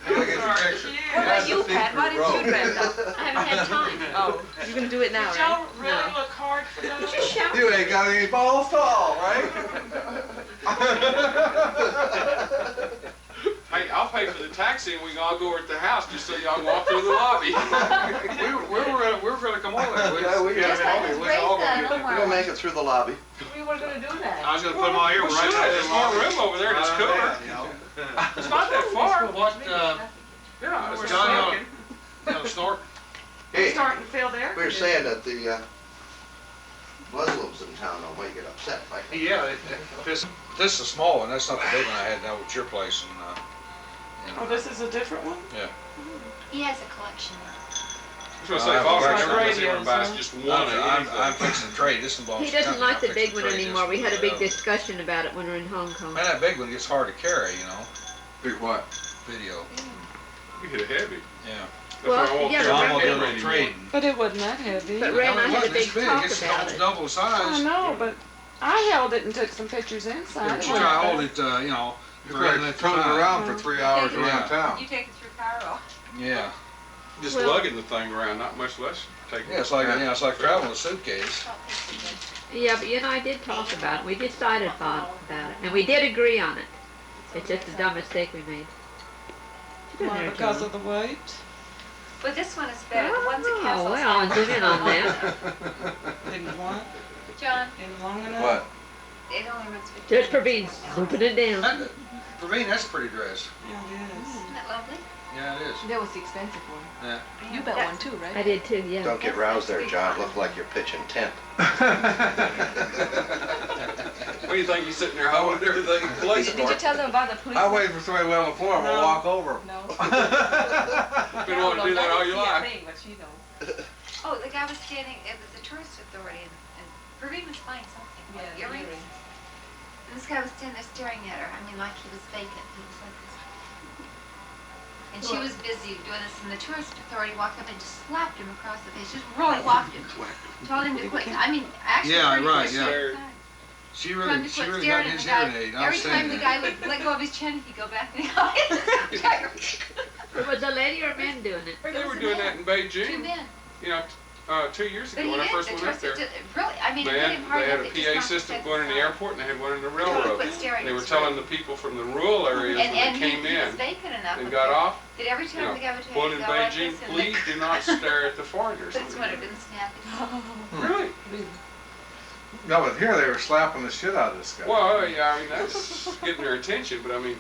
Speaker 4: You get your picture.
Speaker 11: What about you, Pat? Why didn't you dress up?
Speaker 7: I haven't had time.
Speaker 5: Oh,
Speaker 2: You're gonna do it now,
Speaker 5: did
Speaker 2: right?
Speaker 5: y'all really
Speaker 7: No.
Speaker 5: look hard for those?
Speaker 7: Just shout.
Speaker 4: You ain't got any balls at all, right?
Speaker 6: Hey, I'll pay for the taxi and we can all go over at the house just so y'all can walk through the lobby.
Speaker 9: We were gonna come over there.
Speaker 4: Yeah, we
Speaker 11: Just like his
Speaker 9: We're all gonna
Speaker 11: bracelet,
Speaker 9: get
Speaker 4: We're gonna make it through the lobby.
Speaker 5: We were gonna do that.
Speaker 9: I was gonna put them all here
Speaker 6: Well,
Speaker 9: right
Speaker 6: sure,
Speaker 9: there.
Speaker 6: there's more room over there, just cooler. It's not that far.
Speaker 9: What,
Speaker 6: Yeah, it's
Speaker 9: Johnny,
Speaker 6: just
Speaker 9: on snort?
Speaker 4: Hey,
Speaker 5: Starting to feel there.
Speaker 4: we were saying that the Muslims in town will might get upset, right?
Speaker 9: Yeah, this is a small one, that's not the big one I had down at your place
Speaker 5: Oh, this is a different one?
Speaker 9: Yeah.
Speaker 11: He has a collection.
Speaker 6: I was gonna say, if I was
Speaker 5: Like
Speaker 6: gonna say,
Speaker 5: radios,
Speaker 6: buy
Speaker 5: huh?
Speaker 6: just one of
Speaker 9: I'm
Speaker 6: anything.
Speaker 9: fixing to trade, this belongs
Speaker 7: He
Speaker 9: to
Speaker 7: doesn't
Speaker 9: company.
Speaker 7: like the
Speaker 9: I'm
Speaker 7: big
Speaker 9: fixing
Speaker 7: one
Speaker 9: to trade this
Speaker 7: anymore. We had a
Speaker 9: for
Speaker 7: big
Speaker 9: the other
Speaker 7: discussion about it when we were in Hong Kong.
Speaker 9: one. Man, that big one gets hard to carry, you know,
Speaker 4: Big what?
Speaker 9: video.
Speaker 6: You hit it heavy.
Speaker 9: Yeah.
Speaker 6: That's
Speaker 7: Well,
Speaker 6: why I won't
Speaker 7: yeah,
Speaker 6: carry
Speaker 7: but
Speaker 9: I'm
Speaker 6: my
Speaker 9: gonna do a
Speaker 6: camera
Speaker 9: little
Speaker 6: anymore.
Speaker 9: trading.
Speaker 5: But it wasn't that heavy.
Speaker 7: But Ray and I had a big talk
Speaker 9: It's
Speaker 7: about
Speaker 9: almost
Speaker 7: it.
Speaker 9: double the
Speaker 5: I
Speaker 9: size.
Speaker 5: know, but I held it and took some pictures inside.
Speaker 9: But you try to hold it, you know,
Speaker 10: You're like toting it around for 3 hours around town.
Speaker 11: You take it through Cairo.
Speaker 9: Yeah.
Speaker 6: Just
Speaker 7: Well-
Speaker 6: lugging the thing around, not much less taking.
Speaker 9: Yeah, it's like, it's like traveling a suitcase.
Speaker 7: Yeah, but you and I did talk about it. We decided about it. And we did agree on it. It's just a dumb mistake we made. She didn't
Speaker 5: Why,
Speaker 7: hear
Speaker 5: because
Speaker 7: John.
Speaker 5: of the weight?
Speaker 11: But this one is better. The ones at
Speaker 7: Oh,
Speaker 11: Castle
Speaker 7: well, I'll zoom in on that.
Speaker 5: Didn't want,
Speaker 11: John,
Speaker 5: didn't long enough?
Speaker 4: What?
Speaker 11: it only runs 15.
Speaker 7: Just for being swooping it down.
Speaker 9: That- For me, that's a pretty dress.
Speaker 5: Yeah, it is.
Speaker 11: Isn't that lovely?
Speaker 9: Yeah, it is.
Speaker 2: That was the expensive one.
Speaker 9: Yeah.
Speaker 2: You bet one too, right?
Speaker 7: I did too, yeah.
Speaker 4: Don't get roused there, John. Look like you're pitching tent.
Speaker 6: What do you think, you sitting there holding everything in place
Speaker 2: Did you
Speaker 6: for?
Speaker 2: tell them about the police?
Speaker 10: I wait for somebody to lay on the floor, I'm gonna walk over.
Speaker 2: No.
Speaker 6: Been wanting to do that all your life.
Speaker 2: But she knows.
Speaker 11: Oh, the guy was standing, it was the tourist authority, and
Speaker 13: Irving was buying something. Yeah, earrings. And this guy was standing there staring at her. I mean, like he was vacant. He was like this. And she was busy doing this, and the tourist authority walked up and just slapped him across the face. Just really whacked him. Told him to quit. I mean, actually.
Speaker 10: Yeah,
Speaker 13: pretty
Speaker 10: right,
Speaker 13: quick.
Speaker 10: yeah. She
Speaker 13: Told him
Speaker 10: really,
Speaker 13: to
Speaker 10: she
Speaker 13: quit
Speaker 10: really
Speaker 13: staring
Speaker 10: got
Speaker 13: at
Speaker 10: his
Speaker 13: the guy.
Speaker 10: hearing aid. I'm
Speaker 13: Every time
Speaker 10: saying
Speaker 13: the
Speaker 10: that.
Speaker 13: guy would let go of his chin, he'd go back and
Speaker 7: Was a lady or men doing it?
Speaker 6: They were doing that in Beijing.
Speaker 13: Two men.
Speaker 6: You know, 2 years
Speaker 13: But
Speaker 6: ago
Speaker 13: he
Speaker 6: when I
Speaker 13: did.
Speaker 6: first
Speaker 13: The
Speaker 6: went up
Speaker 13: tourist
Speaker 6: there.
Speaker 13: really, I mean, it
Speaker 6: They
Speaker 13: hit him hard.
Speaker 6: had a
Speaker 13: It just
Speaker 6: PA
Speaker 13: knocked
Speaker 6: system
Speaker 13: his
Speaker 6: going in the
Speaker 13: head.
Speaker 6: airport, and they had one in the
Speaker 13: Quit
Speaker 6: railroad.
Speaker 13: staring
Speaker 6: They
Speaker 13: at
Speaker 6: were
Speaker 13: his
Speaker 6: telling
Speaker 13: phone.
Speaker 6: the people from the rural areas when
Speaker 13: And
Speaker 6: they came
Speaker 13: he was
Speaker 6: in
Speaker 13: vacant enough.
Speaker 6: and
Speaker 13: that
Speaker 6: got off,
Speaker 13: that every
Speaker 6: you
Speaker 13: time
Speaker 6: know,
Speaker 13: the guy would
Speaker 6: quote
Speaker 13: take
Speaker 6: in
Speaker 13: go like
Speaker 6: Beijing,
Speaker 13: this and
Speaker 6: please do not stare at the foreigners.
Speaker 13: This one had been snapping.
Speaker 6: Really?
Speaker 9: No, but here they were slapping the shit out of this guy.
Speaker 6: Well, yeah, I mean, that's getting their attention, but I mean,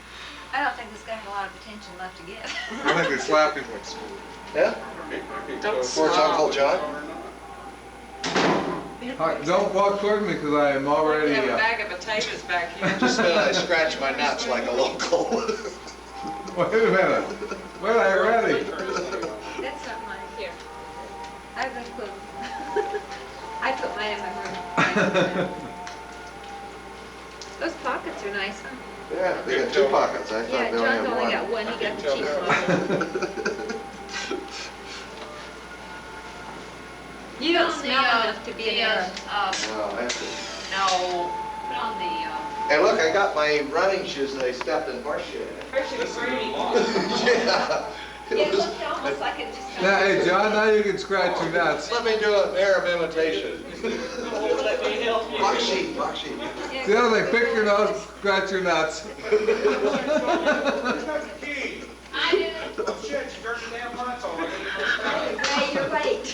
Speaker 13: I don't think this guy had a lot of attention left to get.
Speaker 9: I think they slap people at school.
Speaker 4: Yeah?
Speaker 6: don't
Speaker 4: For it's Uncle John?
Speaker 10: Don't walk toward me because I am
Speaker 5: We
Speaker 10: already.
Speaker 5: have a bag of potatoes back here.
Speaker 4: Just then I scratch my nuts like a local.
Speaker 10: Wait a minute. Wait, I ready.
Speaker 13: That's not mine. Here. I've been put. I put mine in my room. Those pockets are nice, huh?
Speaker 4: Yeah, they got 2 pockets. I thought
Speaker 13: Yeah,
Speaker 4: they
Speaker 13: John's
Speaker 4: only
Speaker 13: only
Speaker 4: had
Speaker 13: got one. He got the
Speaker 6: Tell
Speaker 13: cheap
Speaker 6: her.
Speaker 13: one. You don't smell enough to be an Arab.
Speaker 4: Well, that's it.
Speaker 5: No, put on the,
Speaker 4: Hey, look, I got my running shoes that I stepped in horse shit in. Yeah.
Speaker 13: Yeah, it looked almost like it just.
Speaker 10: Now, hey, John, now you can scratch your nuts.
Speaker 4: Let me do an Arab imitation.
Speaker 5: let me help you.
Speaker 4: Bakshi, bakshi.
Speaker 10: The other thing, pick your nose, scratch your nuts.
Speaker 9: I did it. Oh shit, you turned the damn lights on.
Speaker 13: Yeah, you're right.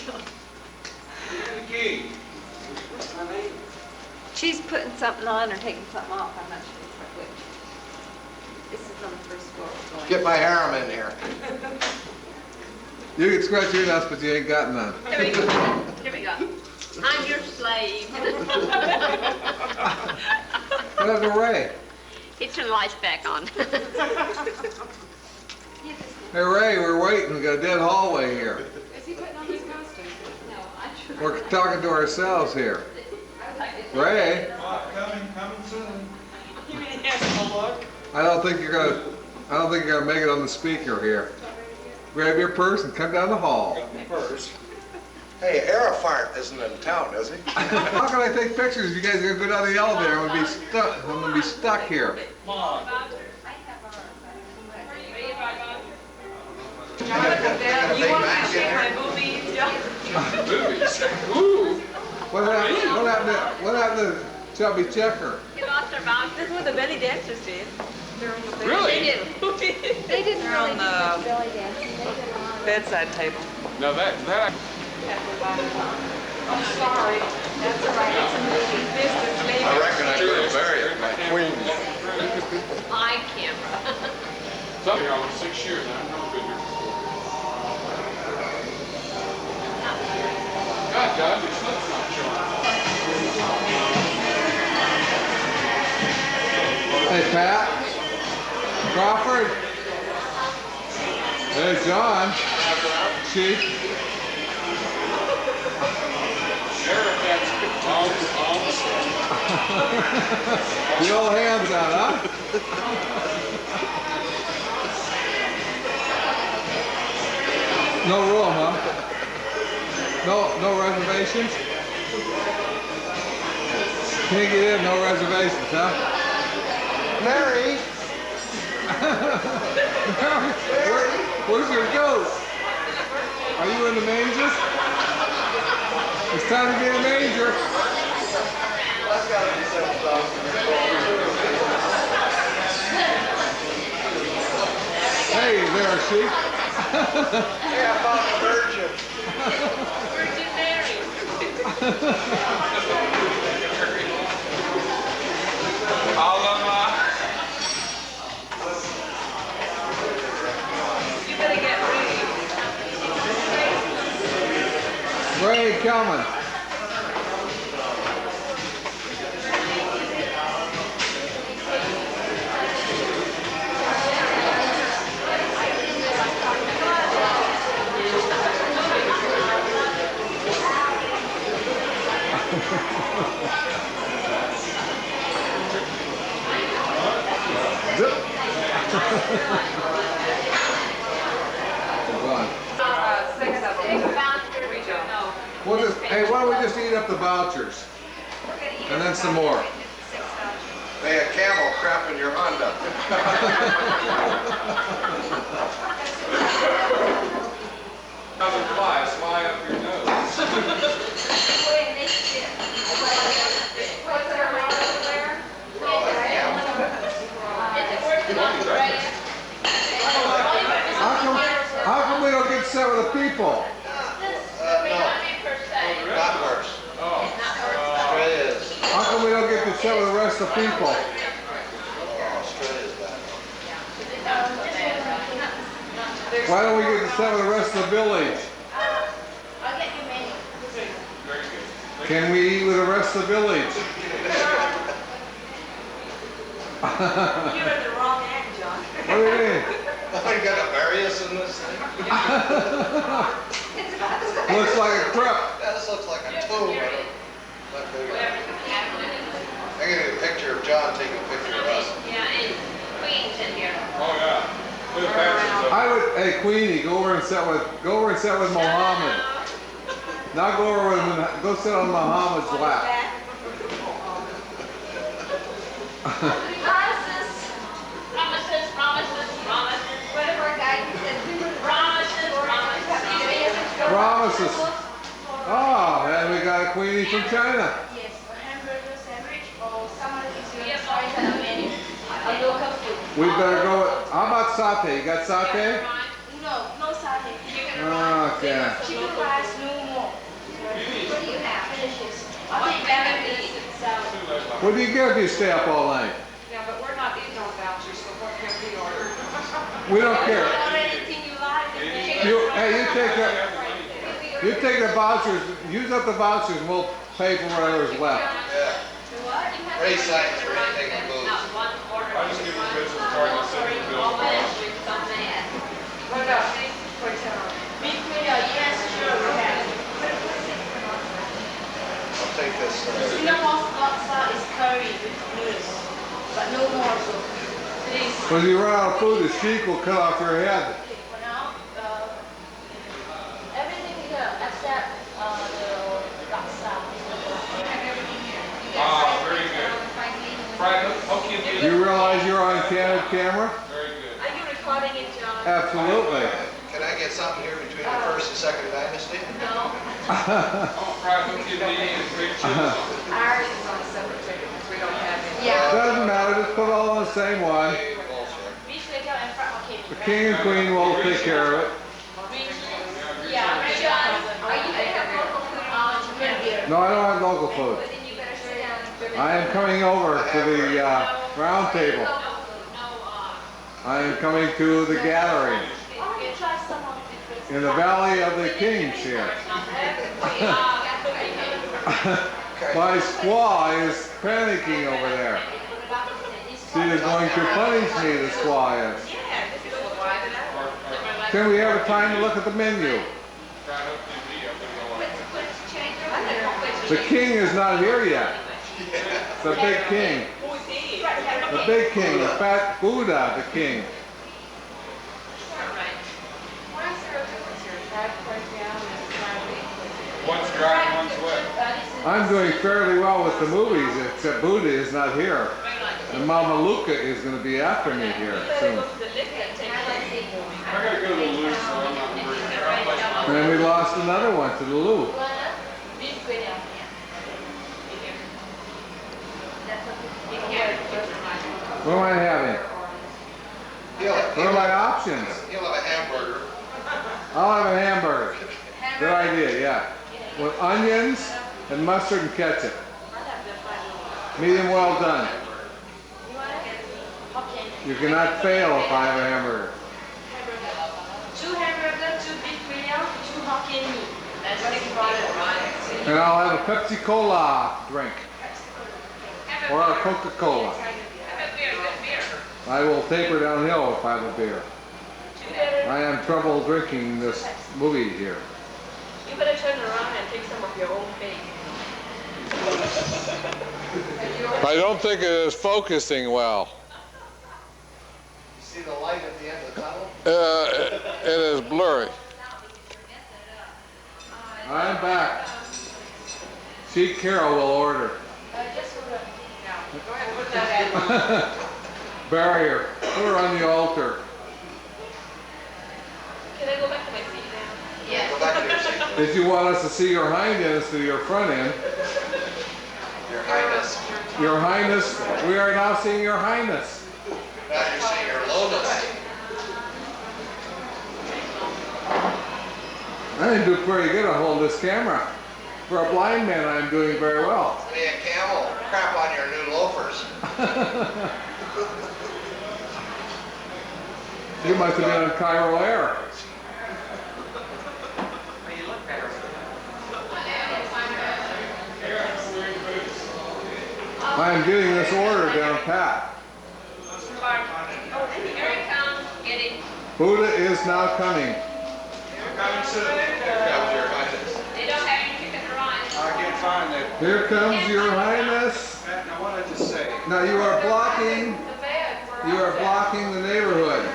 Speaker 9: The key.
Speaker 13: She's putting something on or taking something off. I'm not sure which. This is on the first floor. We're going.
Speaker 4: Get my harem in here.
Speaker 10: You can scratch your nuts, but you ain't got none.
Speaker 7: Here we go. Here we go. I'm your slave.
Speaker 10: What happened to Ray?
Speaker 7: He turned the lights back on.
Speaker 10: Hey, Ray, we're waiting. We got a dead hallway here.
Speaker 5: Is he putting on his costume?
Speaker 10: We're talking to ourselves here. Ray,
Speaker 9: Coming soon.
Speaker 5: You mean he has to look?
Speaker 10: I don't think you're gonna make it on the speaker here. Grab your purse and come down the hall.
Speaker 9: First.
Speaker 4: Hey, Arafat isn't in town, is he?
Speaker 10: How can I take pictures if you guys are gonna go down the elevator? I'm gonna be stuck here.
Speaker 5: Jonathan, you want to shake my boobies? Yeah.
Speaker 6: movies. Ooh.
Speaker 10: What happened to Chubby Checker?
Speaker 7: You lost our bounce.
Speaker 5: This is what the belly dancers did.
Speaker 6: Really?
Speaker 7: They did.
Speaker 13: They didn't
Speaker 5: They're
Speaker 13: really
Speaker 5: on
Speaker 13: do
Speaker 5: the
Speaker 13: belly dancing. They did on.
Speaker 5: bedside table.
Speaker 6: Now that
Speaker 5: I'm sorry.
Speaker 13: That's all right. It's a movie.
Speaker 5: Mr. Flavor.
Speaker 4: I reckon I could bury it, my queen.
Speaker 7: My camera.
Speaker 6: I've been here almost 6 years now. I've never been here before. God, John, your slip's not showing.
Speaker 10: Hey, Pat. Crawford. Hey, John. Chief. The old hands out, huh? No room, huh? No reservations? Can't get in, no reservations, huh?
Speaker 4: Mary!
Speaker 10: Where's your goat? Are you in the manger? It's time to be in the manger.
Speaker 4: That's gotta be some stuff.
Speaker 10: Hey, there, sheep.
Speaker 4: Hey, I found a virgin.
Speaker 5: Virgin Mary. You better get ready.
Speaker 10: Ray coming. just eat up the vouchers. And then some more.
Speaker 9: May a camel crap in your Honda.
Speaker 6: Doesn't fly, fly up your nose.
Speaker 10: How come we don't get set with the people?
Speaker 9: Not worse. Australia is.
Speaker 10: How come we don't get to set with the rest of the people?
Speaker 9: Australia is bad.
Speaker 10: Why don't we get to set with the rest of the village? Can we eat with the rest of the village?
Speaker 5: You're in the wrong end, John.
Speaker 10: What do you mean?
Speaker 9: You got to bury us in this thing?
Speaker 10: Looks like a crypt.
Speaker 9: This looks like a tomb. But I get a picture of John taking a picture of us.
Speaker 5: Yeah, and Queen's in here.
Speaker 6: Oh, yeah. Look at Patrick's up.
Speaker 10: I would, hey Queenie, go over and sit with Mohammed. Now go sit on Muhammad's lap. Promises. Oh, and we got a Queenie from China.
Speaker 11: Yes, a hamburger sandwich or someone is trying to menu. A local food.
Speaker 10: We better go. How about satay? You got satay?
Speaker 11: No satay.
Speaker 10: Okay.
Speaker 11: Chicken rice, no more. What do you have? Finishes. I'll take lemon salad.
Speaker 10: What do you get if you stay up all night?
Speaker 5: Yeah, but we're not eating on vouchers, so what can we order?
Speaker 10: We don't care.
Speaker 11: Anything you like.
Speaker 10: You take the vouchers, use up the vouchers, and we'll pay for whatever's left.
Speaker 9: Yeah. Ray Sykes is ready to take the booze.
Speaker 6: I just give you a business card and send you the bill.
Speaker 5: What about beef meal? Yes, sure, we have.
Speaker 9: I'll take this.
Speaker 11: Singapore laksa is curry with noodles, but no more so. Please.
Speaker 10: When you run out of food, the sheik will cut off your head.
Speaker 11: For now, everything here except the laksa.
Speaker 6: Ah, very good. Fried Hokkien beef.
Speaker 10: You realize you're on candid camera?
Speaker 6: Very good.
Speaker 5: Are you recording it, John?
Speaker 10: Absolutely.
Speaker 9: Can I get something here between the first and second dynasty?
Speaker 5: No.
Speaker 6: Fried Hokkien beef and big chili.
Speaker 5: Ours is on a separate ticket because we don't have it.
Speaker 10: Doesn't matter, just put it all on the same one.
Speaker 11: Beef steak and fried okay.
Speaker 10: The king and queen will take care of it.
Speaker 11: Yeah, John, are you going to have local food?
Speaker 10: No, I don't have local food.
Speaker 11: Then you better sit down.
Speaker 10: I am coming over to the round table. I am coming to the gathering
Speaker 11: Why don't you try some of the
Speaker 10: in the Valley of the Kings here. My squaw is panicking over there. She is going to punish me, the squaw is. Can we have a time to look at the menu? The king is not here yet. The big king. The big king, the fat Buddha, the king.
Speaker 6: One's dry and one's wet.
Speaker 10: I'm doing fairly well with the movies, except Buddha is not here. And Mama Luca is going to be after me here soon.
Speaker 6: I gotta go to the loo, so I'm not hungry.
Speaker 10: And then we lost another one to the Lou. What am I having? What are my options?
Speaker 9: He'll have a hamburger.
Speaker 10: I'll have a hamburger. Good idea, yeah. With onions and mustard and ketchup. Medium well done. You cannot fail if I have a hamburger.
Speaker 11: 2 hamburgers, 2 beef meal, 2 Hokkien mee. That's what you brought it, right?
Speaker 10: And I'll have a Pepsi-Cola drink. Or a Coca-Cola. I will taper downhill if I have a beer. I am trouble drinking this movie here.
Speaker 5: You better turn around and take some of your own cake.
Speaker 10: I don't think it is focusing well.
Speaker 9: You see the light at the end of the tunnel?
Speaker 10: It is blurry. I'm back.
Speaker 14: Sheik Carol will order.
Speaker 5: Just hold up. No, go ahead and put that in.
Speaker 14: Barrier. Put her on the altar.
Speaker 5: Can I go back to my seat now?
Speaker 13: Yes.
Speaker 9: Go back to your seat.
Speaker 14: Did you want us to see your hind end instead of your front end?
Speaker 9: Your Highness.
Speaker 14: Your Highness, we are now seeing your Highness.
Speaker 9: Now you're seeing your lowness.
Speaker 14: I didn't do pretty good at holding this camera. For a blind man, I'm doing very well.
Speaker 9: Be a camel. Crap on your new loafers.
Speaker 14: You must have been on Cairo Air. I am getting this order down pat.
Speaker 5: Here it comes. Get it.
Speaker 14: Buddha is now coming.
Speaker 9: Coming soon. Here comes your Highness.
Speaker 5: They don't have any chicken or rice.
Speaker 10: I can't find that.
Speaker 14: Here comes your Highness.
Speaker 10: Now what did I just say?
Speaker 14: Now you are blocking. You are blocking the neighborhood.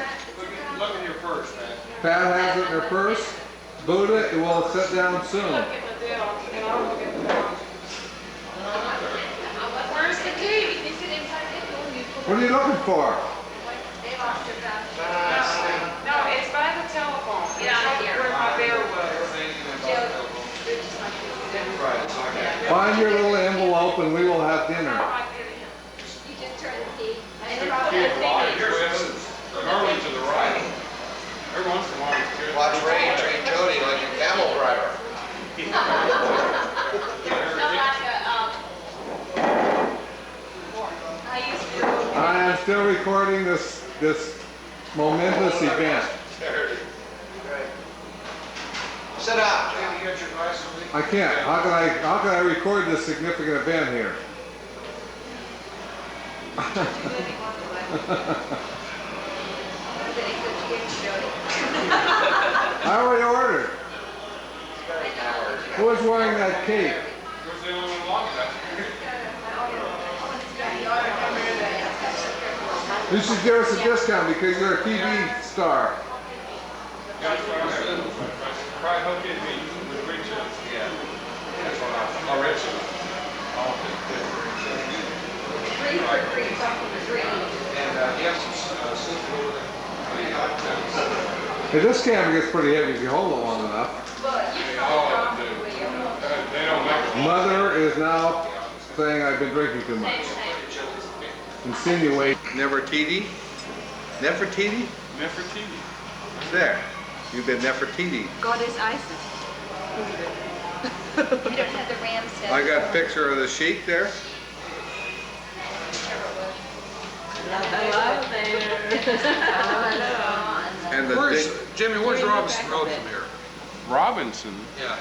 Speaker 10: Look in your purse, man.
Speaker 14: Pat has it in her purse. Buddha will sit down soon.
Speaker 5: Where's the key?
Speaker 14: What are you looking for?
Speaker 5: No, it's by the telephone. It's right where my bear was.
Speaker 14: Find your little envelope and we will have dinner.
Speaker 13: You just turn the key.
Speaker 6: Normally to the right. Every once in a while it's good.
Speaker 9: Watch Ray train Jody like a camel driver.
Speaker 14: I am still recording this momentous event.
Speaker 9: Sit down, John.
Speaker 14: I can't. How can I record this significant event here? I already ordered. Who is wearing that cape? You should give us a discount because you're a TV star.
Speaker 6: That's what I said. Probably hope it be with Richard. Yeah. That's what I said. Oh, Richard.
Speaker 5: Green for green, something for green.
Speaker 10: And you have some soup over there.
Speaker 14: Hey, this camera gets pretty heavy if you hold it long enough.
Speaker 6: They don't make it.
Speaker 14: Mother is now saying I've been drinking too much. Insinuate.
Speaker 9: Nefertiti? Nefertiti?
Speaker 6: Nefertiti.
Speaker 9: There. You've been Nefertiti.
Speaker 11: Goddess Isis.
Speaker 13: You don't have the ram set.
Speaker 9: I got a picture of the sheik there.
Speaker 7: Hello there.
Speaker 9: And the
Speaker 10: Jimmy, where's Robinson Road from here?
Speaker 6: Robinson?
Speaker 10: Yeah.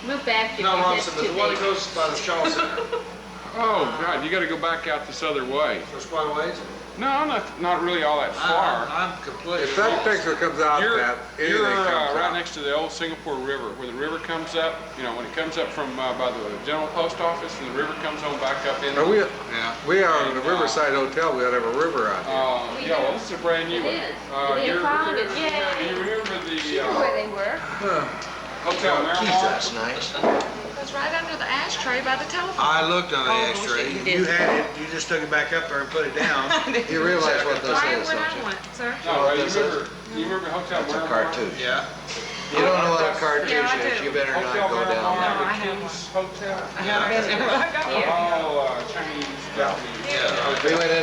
Speaker 7: Move back.
Speaker 10: No, Robinson, but the one that goes by the Shaw Center.
Speaker 6: Oh, God, you got to go back out this other way.
Speaker 10: There's quite a ways.
Speaker 6: No, not really all that far.
Speaker 10: I'm completely.
Speaker 14: If that picture comes out,
Speaker 6: You're
Speaker 14: anything comes
Speaker 6: right
Speaker 14: out.
Speaker 6: next to the old Singapore River, where the river comes up. You know, when it comes up from by the general post office, and the river comes on back up in.
Speaker 14: We are in the
Speaker 6: And,
Speaker 14: Riverside Hotel. We ought to have a river out here.
Speaker 6: Yeah, well, this is a brand new one.
Speaker 7: They found it.
Speaker 6: Do you remember the
Speaker 11: Where they were.
Speaker 6: Hotel
Speaker 9: Geez,
Speaker 6: Miramar?
Speaker 9: that's nice.
Speaker 11: It was right under the ashtray by the telephone.
Speaker 10: I looked on the
Speaker 11: Oh,
Speaker 10: ashtray.
Speaker 11: bullshit, you
Speaker 10: You
Speaker 11: did.
Speaker 10: had it, you just took it back up there and put it down.
Speaker 14: You realize what this is,
Speaker 11: Where
Speaker 14: don't
Speaker 11: I
Speaker 14: you?
Speaker 11: went, sir.
Speaker 6: No, right, you remember Hotel
Speaker 9: That's a
Speaker 6: Miramar?
Speaker 9: cartoon.
Speaker 10: Yeah.
Speaker 9: You don't know what a cartoon
Speaker 11: Yeah, I
Speaker 9: is,
Speaker 11: do.
Speaker 9: you better not
Speaker 6: Hotel
Speaker 9: go down
Speaker 6: Miramar,
Speaker 9: there.
Speaker 11: No, I
Speaker 6: the
Speaker 11: haven't.
Speaker 6: King's Hotel.
Speaker 11: I haven't been there. I got here.
Speaker 6: All Chinese, Japanese.
Speaker 10: Yeah.
Speaker 9: We went in